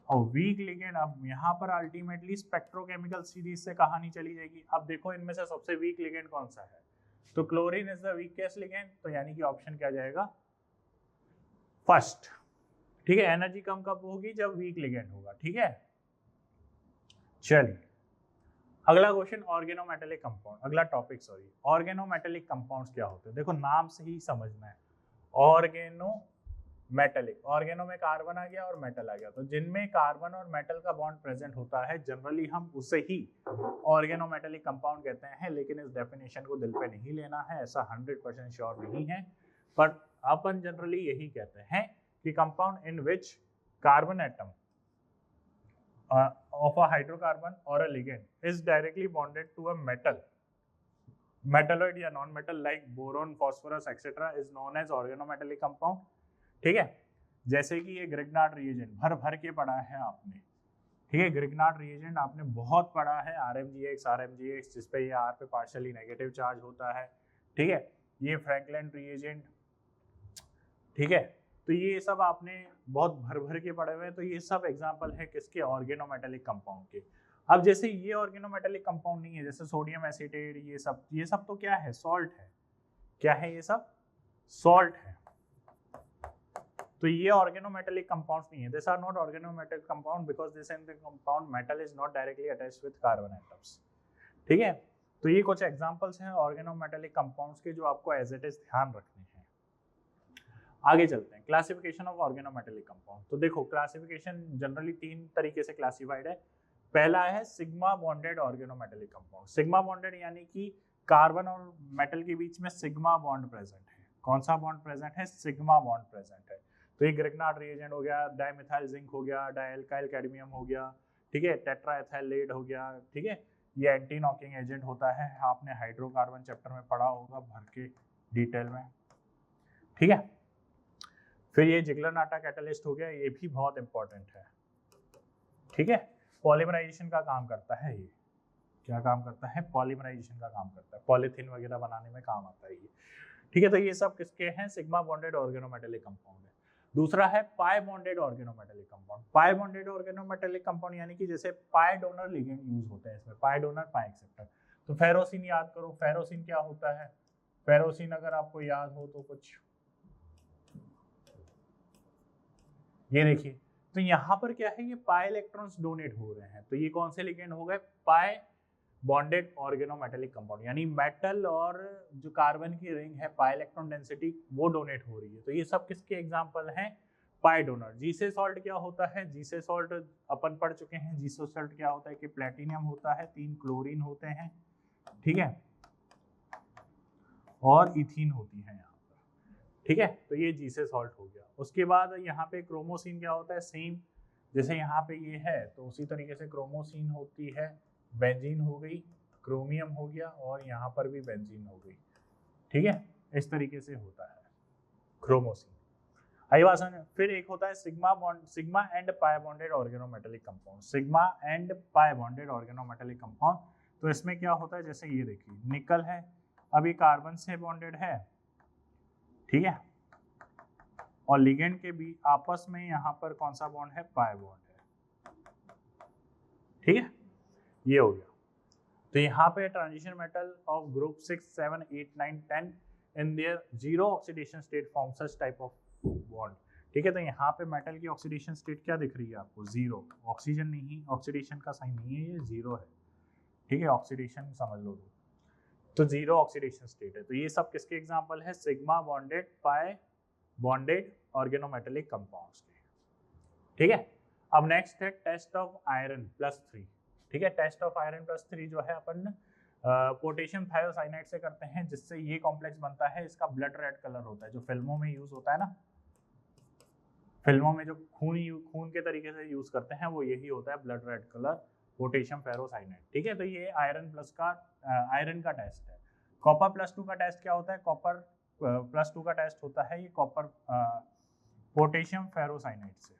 और वीक लिगेंड, अब यहाँ पर अल्टीमेटली स्पेक्ट्रोकेमिकल सीरीज से कहानी चली जाएगी। अब देखो इनमें से सबसे वीक लिगेंड कौन सा है, तो chlorine is the weakest ligand, तो यानी कि ऑप्शन क्या जाएगा फर्स्ट, ठीक है। एनर्जी कम कब होगी जब वीक लिगेंड होगा, ठीक है। चलिए अगला क्वेश्चन, ऑर्गेनोमेटेलिक कंपाउंड, अगला टॉपिक सॉरी। ऑर्गेनोमेटेलिक कंपाउंड्स क्या होते हैं, देखो नाम से ही समझना है। ऑर्गेनोमेटेलिक, ऑर्गेनो में कार्बन आ गया और मेटल आ गया, तो जिनमें कार्बन और मेटल का बॉन्ड प्रेजेंट होता है जनरली हम उसे ही ऑर्गेनोमेटेलिक कंपाउंड कहते हैं। लेकिन इस डेफिनेशन को दिल पे नहीं लेना है, ऐसा 100% श्योर नहीं है, पर अपन जनरली यही कहते हैं कि compound in which carbon atom of a hydrocarbon or a ligand is directly bonded to a metal, metalloid या non metal like boron, phosphorus etc. is known as organometallic compound, ठीक है। जैसे कि ये ग्रिग्नार्ड रिएजेंट भर भर के पढ़ा है आपने, ठीक है। ग्रिग्नार्ड रिएजेंट आपने बहुत पढ़ा है, RMGX जिसपे ये R पे पार्शियली नेगेटिव चार्ज होता है, ठीक है। ये फ्रैंकलिन रिएजेंट, ठीक है। तो ये सब आपने बहुत भर भर के पढ़े हुए हैं। तो ये सब एग्जांपल है किसके, ऑर्गेनोमेटेलिक कंपाउंड के। अब जैसे ये ऑर्गेनोमेटेलिक कंपाउंड नहीं है, जैसे सोडियम एसीटेट, ये सब तो क्या है, सॉल्ट है। क्या है ये सब, सॉल्ट है। तो ये ऑर्गेनोमेटेलिक कंपाउंड्स नहीं है, this are not organometallic compound because this in the compound metal is not directly attached with carbon atoms, ठीक है। तो ये कुछ एग्जांपल्स हैं ऑर्गेनोमेटेलिक कंपाउंड्स के जो आपको एज इट इज ध्यान रखने हैं। आगे चलते हैं, क्लासिफिकेशन ऑफ ऑर्गेनोमेटेलिक कंपाउंड। तो देखो क्लासिफिकेशन जनरली 3 तरीके से क्लासिफाइड है। पहला है sigma bonded organometallic compound. Sigma bonded यानी कि कार्बन और मेटल के बीच में सिग्मा बॉन्ड प्रेजेंट है। कौन सा बॉन्ड प्रेजेंट है, सिग्मा बॉन्ड प्रेजेंट है। तो ये ग्रिग्नार्ड रिएजेंट हो गया, डाइमिथाइल जिंक हो गया, डाइल्काइल कैडमियम हो गया, ठीक है, टेट्राएथाइल लेड हो गया, ठीक है। ये एंटी नॉकिंग एजेंट होता है, आपने हाइड्रोकार्बन चैप्टर में पढ़ा होगा भर के डिटेल में, ठीक है। फिर ये जिगलर-नाटा कैटलिस्ट हो गया, ये भी बहुत इंपॉर्टेंट है, ठीक है। पॉलीमराइजेशन का काम करता है ये, क्या काम करता है, पॉलीमराइजेशन का काम करता है, पॉलीथीन वगैरह बनाने में काम आता है ये, ठीक है। तो ये सब किसके हैं, सिग्मा बॉन्डेड ऑर्गेनोमेटेलिक कंपाउंड है। दूसरा है पाई बॉन्डेड ऑर्गेनोमेटेलिक कंपाउंड। पाई बॉन्डेड ऑर्गेनोमेटेलिक कंपाउंड यानी कि जैसे पाई डोनर लिगेंड यूज होते हैं इसमें, पाई डोनर पाई एक्सेप्टर। तो फेरोसिन याद करो, फेरोसिन क्या होता है, फेरोसिन अगर आपको याद हो तो कुछ ये देखिए, तो यहाँ पर क्या है, ये पाई इलेक्ट्रॉन्स डोनेट हो रहे हैं, तो ये कौन से लिगेंड हो गए, पाई बॉन्डेड ऑर्गेनोमेटेलिक कंपाउंड, यानी मेटल और जो कार्बन की रिंग है पाई इलेक्ट्रॉन डेंसिटी वो डोनेट हो रही है। तो ये सब किसके एग्जांपल हैं, पाई डोनर। जीसे सॉल्ट क्या होता है, जीसे सॉल्ट अपन पढ़ चुके हैं, जीसे सॉल्ट क्या होता है कि प्लेटिनियम होता है, 3 क्लोरीन होते हैं, ठीक है, और इथीन होती है यहाँ पर, ठीक है, तो ये जी से सॉल्ट हो गया। उसके बाद यहाँ पे क्रोमोसिन क्या होता है, सेम जैसे यहाँ पे ये है तो उसी तरीके से क्रोमोसिन होती है, बेंजीन हो गई, क्रोमियम हो गया और यहाँ पर भी बेंजीन हो गई। ठीक है, इस तरीके से होता है क्रोमोसिन। आई बात समझ। फिर एक होता है sigma bond, sigma and pi bonded organometallic compound, sigma and pi bonded organometallic compound. तो इसमें क्या होता है, जैसे ये देखिए निकल है, अब ये कार्बन से बॉन्डेड है, ठीक है, और लिगेंड के भी आपस में यहाँ पर कौन सा बॉन्ड है, पाई बॉन्ड है। ठीक है, ये हो गया। तो यहाँ पे transition metal of group 6, 7, 8, 9, 10 in their zero oxidation state form such type of bond. ठीक है, तो यहाँ पे मेटल की ऑक्सीडेशन स्टेट क्या दिख रही है आपको, जीरो, ऑक्सीजन नहीं, ऑक्सीडेशन का साइन नहीं है, ये जीरो है। ठीक है, ऑक्सीडेशन समझ लो तो जीरो ऑक्सीडेशन स्टेट है। तो ये सब किसके एग्जांपल है, सिग्मा बॉन्डेड पाई बॉन्डेड ऑर्गेनोमेटेलिक कंपाउंड्स के। ठीक है, अब नेक्स्ट है टेस्ट ऑफ आयरन +3। ठीक है, टेस्ट ऑफ आयरन +3 जो है अपन पोटेशियम थायोसाइनाइड से करते हैं, जिससे ये कॉम्प्लेक्स बनता है, इसका ब्लड रेड कलर होता है, जो फिल्मों में यूज होता है ना, फिल्मों में जो खून के तरीके से यूज करते हैं वो यही होता है, blood red colour, potassium ferrocyanide. ठीक है, तो ये आयरन का टेस्ट है। कॉपर +2 का टेस्ट क्या होता है, कॉपर +2 का टेस्ट होता है ये कॉपर पोटेशियम फेरोसाइनाइड से।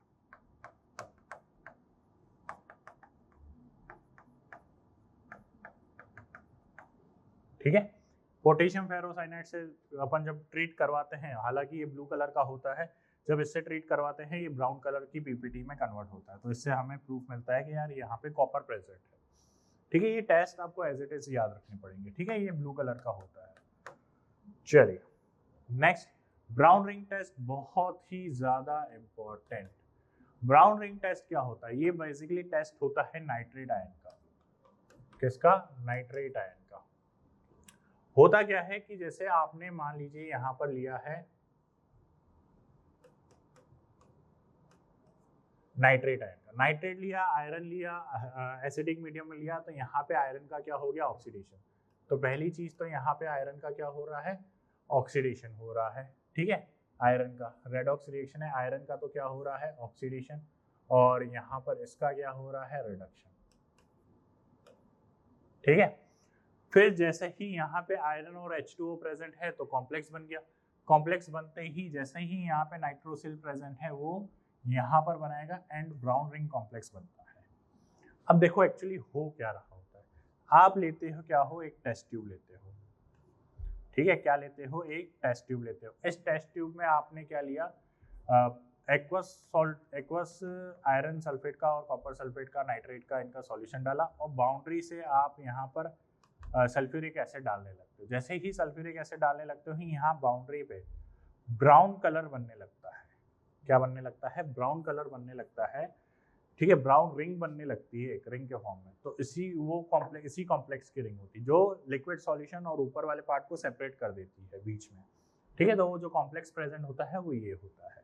ठीक है, पोटेशियम फेरोसाइनाइड से अपन जब ट्रीट करवाते हैं, हालांकि ये ब्लू कलर का होता है, जब इससे ट्रीट करवाते हैं ये ब्राउन कलर की पीपीटी में कन्वर्ट होता है, तो इससे हमें प्रूफ मिलता है कि यार यहाँ पे कॉपर प्रेजेंट है। ठीक है, ये टेस्ट आपको एज इट इज याद रखने पड़ेंगे। ठीक है, ये ब्लू कलर का होता है। चलिए नेक्स्ट, ब्राउन रिंग टेस्ट, बहुत ही ज्यादा इंपॉर्टेंट। ब्राउन रिंग टेस्ट क्या होता है, ये बेसिकली टेस्ट होता है नाइट्रेट आयन का। किसका, नाइट्रेट आयन का। होता क्या है कि जैसे आपने मान लीजिए यहाँ पर लिया है नाइट्रेट आयन का, नाइट्रेट लिया, आयरन लिया, एसिडिक मीडियम में लिया, तो यहाँ पे आयरन का क्या हो गया, ऑक्सीडेशन। तो पहली चीज तो यहाँ पे आयरन का क्या हो रहा है, ऑक्सीडेशन हो रहा है। ठीक है, आयरन का रेडॉक्स रिएक्शन है, आयरन का तो क्या हो रहा है, ऑक्सीडेशन, और यहाँ पर इसका क्या हो रहा है, रिडक्शन। ठीक है, फिर जैसे ही यहाँ पे आयरन और H2O प्रेजेंट है तो कॉम्प्लेक्स बन गया। कॉम्प्लेक्स बनते ही जैसे ही यहाँ पे नाइट्रोसिल प्रेजेंट है वो यहाँ पर बनाएगा एंड ब्राउन रिंग कॉम्प्लेक्स बनता है। अब देखो एक्चुअली हो क्या रहा होता है, आप लेते हो क्या हो, एक टेस्ट ट्यूब लेते हो। ठीक है, क्या लेते हो, एक टेस्ट ट्यूब लेते हो। इस टेस्ट ट्यूब में आपने क्या लिया, एक्वस आयरन सल्फेट का और कॉपर सल्फेट का, नाइट्रेट का, इनका सॉल्यूशन डाला, और बाउंड्री से आप यहाँ पर सल्फ्यूरिक एसिड डालने लगते हो। जैसे ही सल्फ्यूरिक एसिड डालने लगते हो, यहाँ बाउंड्री पे ब्राउन कलर बनने लगता है। क्या बनने लगता है, ब्राउन कलर बनने लगता है। ठीक है, ब्राउन रिंग बनने लगती है एक रिंग के फॉर्म में। तो इसी कॉम्प्लेक्स की रिंग होती है जो लिक्विड सॉल्यूशन और ऊपर वाले पार्ट को सेपरेट कर देती है बीच में। ठीक है, तो वो जो कॉम्प्लेक्स प्रेजेंट होता है वो ये होता है।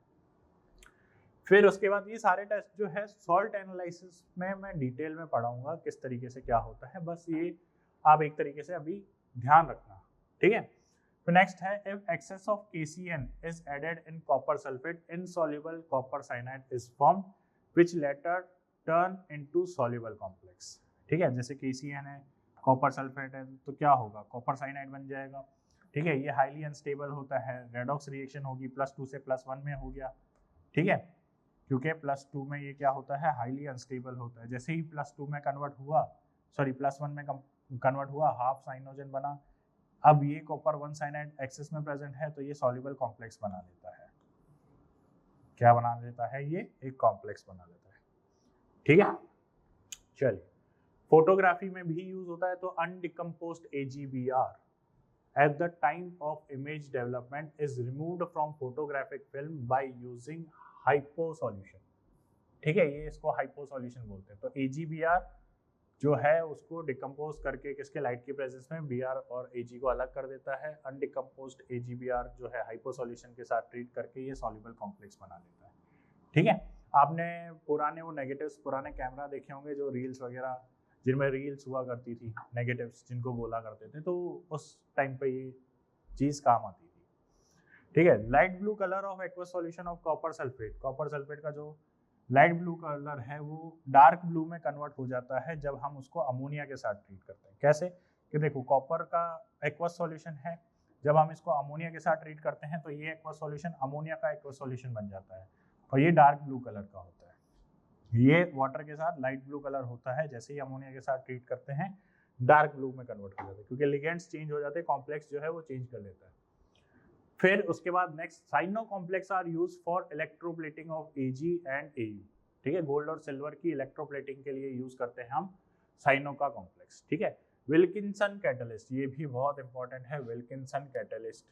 फिर उसके बाद ये सारे टेस्ट जो है सॉल्ट एनालिसिस में मैं डिटेल में पढ़ाऊंगा किस तरीके से क्या होता है, बस ये आप एक तरीके से अभी ध्यान रखना। ठीक है, तो नेक्स्ट है, if excess of KCN is added in copper sulphate, insoluble copper cyanide is formed which later turn into soluble complex. ठीक है, जैसे KCN है, कॉपर सल्फेट है, तो क्या होगा, कॉपर साइनाइड बन जाएगा। ठीक है, ये हाईली अनस्टेबल होता है, रेडॉक्स रिएक्शन होगी, +2 से +1 में हो गया। ठीक है, क्योंकि +2 में ये क्या होता है, हाईली अनस्टेबल होता है। जैसे ही +2 में कन्वर्ट हुआ, सॉरी +1 में कन्वर्ट हुआ, हाफ साइनोजन बना। अब ये कॉपर 1 साइनाइड एक्सेस में प्रेजेंट है तो ये सॉल्युबल कॉम्प्लेक्स बना लेता है। क्या बना लेता है, ये एक कॉम्प्लेक्स बना लेता है। ठीक है, चलिए फोटोग्राफी में भी यूज होता है। तो अनडिकम्पोज्ड AgBr at the time of image development is removed from photographic film by using hypo solution। ठीक है, ये इसको हाइपो सॉल्यूशन बोलते हैं। तो AgBr जो है उसको डिकम्पोज करके किसके, लाइट की प्रेजेंस में Br और Ag को अलग कर देता है। अनडिकम्पोज्ड AgBr जो है हाइपो सॉल्यूशन के साथ ट्रीट करके ये सॉल्युबल कॉम्प्लेक्स बना लेता है। ठीक है, आपने पुराने वो नेगेटिव्स, पुराने कैमरा देखे होंगे जो रील्स वगैरह, जिनमें रील्स हुआ करती थी, नेगेटिव्स जिनको बोला करते थे, तो उस टाइम पे ये चीज़ काम आती थी। ठीक है। Light blue colour of aqueous solution of copper sulphate, copper sulphate का जो लाइट ब्लू कलर है वो डार्क ब्लू में कन्वर्ट हो जाता है जब हम उसको अमोनिया के साथ ट्रीट करते हैं। कैसे कि देखो कॉपर का एक्वस सॉल्यूशन है, जब हम इसको अमोनिया के साथ ट्रीट करते हैं तो ये एक्वस सॉल्यूशन अमोनिया का एक्वस सॉल्यूशन बन जाता है और ये डार्क ब्लू कलर का होता है। ये वाटर के साथ लाइट ब्लू कलर होता है, जैसे ही अमोनिया के साथ ट्रीट करते हैं डार्क ब्लू में कन्वर्ट हो जाता है क्योंकि लिगेंड्स चेंज हो जाते हैं, कॉम्प्लेक्स जो है वो चेंज कर लेता है। फिर उसके बाद next cyano complex are use for electroplating of Ag and Au। ठीक है, गोल्ड और सिल्वर की इलेक्ट्रोप्लेटिंग के लिए यूज करते हैं हम साइनो का कॉम्प्लेक्स। ठीक है, विल्किंसन कैटलिस्ट, ये भी बहुत इंपॉर्टेंट है, विल्किंसन कैटलिस्ट।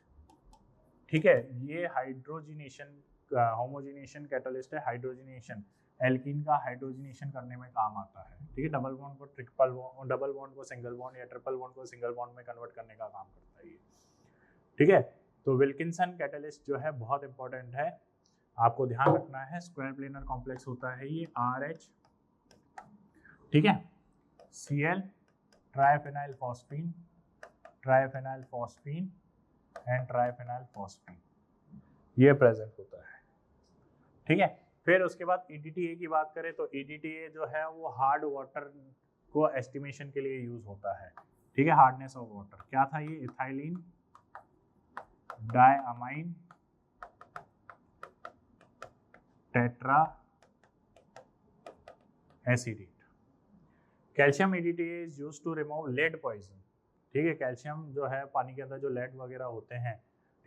ठीक है, ये हाइड्रोजिनेशन होमोजिनेशन कैटलिस्ट है, हाइड्रोजिनेशन एल्कीन का हाइड्रोजिनेशन करने में काम आता है। ठीक है, डबल बॉन्ड को ट्रिपल बॉन्ड, डबल बॉन्ड को सिंगल बॉन्ड या ट्रिपल बॉन्ड को सिंगल बॉन्ड में कन्वर्ट करने का काम करता है ये। ठीक है, तो विल्किंसन कैटलिस्ट जो है बहुत इंपॉर्टेंट है, आपको ध्यान रखना है। स्क्वायर प्लेनर कॉम्प्लेक्स होता है ये RH, ठीक है, Cl triphenyl phosphine, triphenyl phosphine and triphenyl phosphine, ये प्रेजेंट होता है। ठीक है, फिर उसके बाद EDTA की बात करें तो EDTA जो है वो हार्ड वाटर को एस्टिमेशन के लिए यूज होता है। ठीक है, हार्डनेस ऑफ वाटर क्या था ये, ethylene diamine tetra acetate. Calcium EDTA is used to remove lead poison. ठीक है, कैल्शियम जो है पानी के अंदर जो लेड वगैरह होते हैं,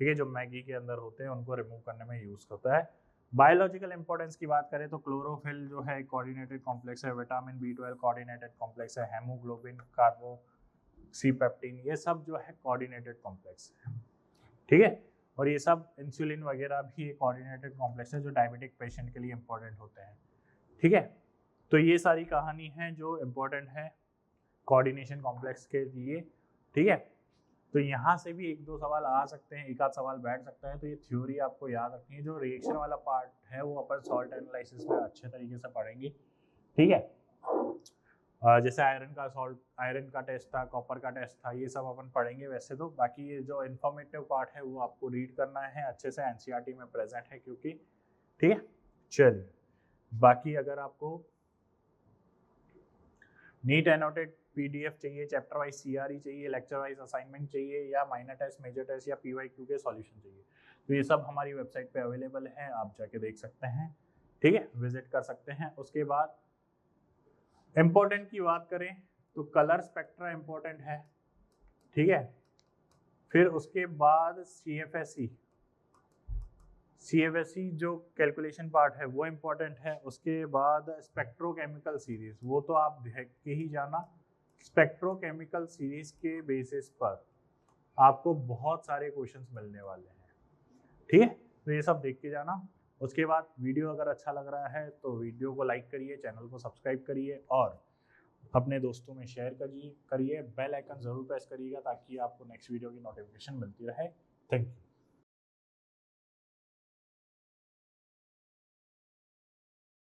ठीक है, जो मैगी के अंदर होते हैं उनको रिमूव करने में यूज होता है। बायोलॉजिकल इंपॉर्टेंस की बात करें तो क्लोरोफिल जो है कोऑर्डिनेटेड कॉम्प्लेक्स है, विटामिन B12 कोऑर्डिनेटेड कॉम्प्लेक्स है, हेमोग्लोबिन, कार्बोक्सीपेप्टिन, ये सब जो है कोऑर्डिनेटेड कॉम्प्लेक्स है। ठीक है, और ये सब इंसुलिन वगैरह भी एक कोऑर्डिनेटेड कॉम्प्लेक्स है जो डायबिटिक पेशेंट के लिए इंपॉर्टेंट होते हैं। ठीक है, तो ये सारी कहानी है जो इम्पोर्टेंट है कोऑर्डिनेशन कॉम्प्लेक्स के लिए। ठीक है, तो यहाँ से भी एक दो सवाल आ सकते हैं, एक आध सवाल बैठ सकता है, तो ये थ्योरी आपको याद रखनी है। जो रिएक्शन वाला पार्ट है वो अपन सॉल्ट एनालिसिस में अच्छे तरीके से पढ़ेंगे। ठीक है, जैसे आयरन का सॉल्ट, आयरन का टेस्ट था, कॉपर का टेस्ट था, ये सब अपन पढ़ेंगे वैसे तो। बाकी ये जो इन्फॉर्मेटिव पार्ट है वो आपको रीड करना है अच्छे से, NCERT में प्रेजेंट है क्योंकि। ठीक है, चलिए, बाकी अगर आपको नीट एनोटेड PDF चाहिए, चैप्टर वाइज CRE चाहिए, लेक्चर वाइज असाइनमेंट चाहिए, या माइनर टेस्ट, मेजर टेस्ट या PYQ के सॉल्यूशन चाहिए, तो ये सब हमारी वेबसाइट पे अवेलेबल है, आप जाके देख सकते हैं। ठीक है, विजिट कर सकते हैं। उसके बाद इम्पोर्टेंट की बात करें तो कलर स्पेक्ट्रा इम्पोर्टेंट है। ठीक है, फिर उसके बाद CFSE जो कैलकुलेशन पार्ट है वो इम्पोर्टेंट है। उसके बाद स्पेक्ट्रोकेमिकल सीरीज, वो तो आप देख के ही जाना। स्पेक्ट्रोकेमिकल सीरीज के बेसिस पर आपको बहुत सारे क्वेश्चंस मिलने वाले हैं। ठीक है, तो ये सब देख के जाना। उसके बाद वीडियो अगर अच्छा लग रहा है तो वीडियो को लाइक करिए, चैनल को सब्सक्राइब करिए और अपने दोस्तों में शेयर करिए। बेल आइकन ज़रूर प्रेस करिएगा ताकि आपको नेक्स्ट वीडियो की नोटिफिकेशन मिलती रहे। Thank you.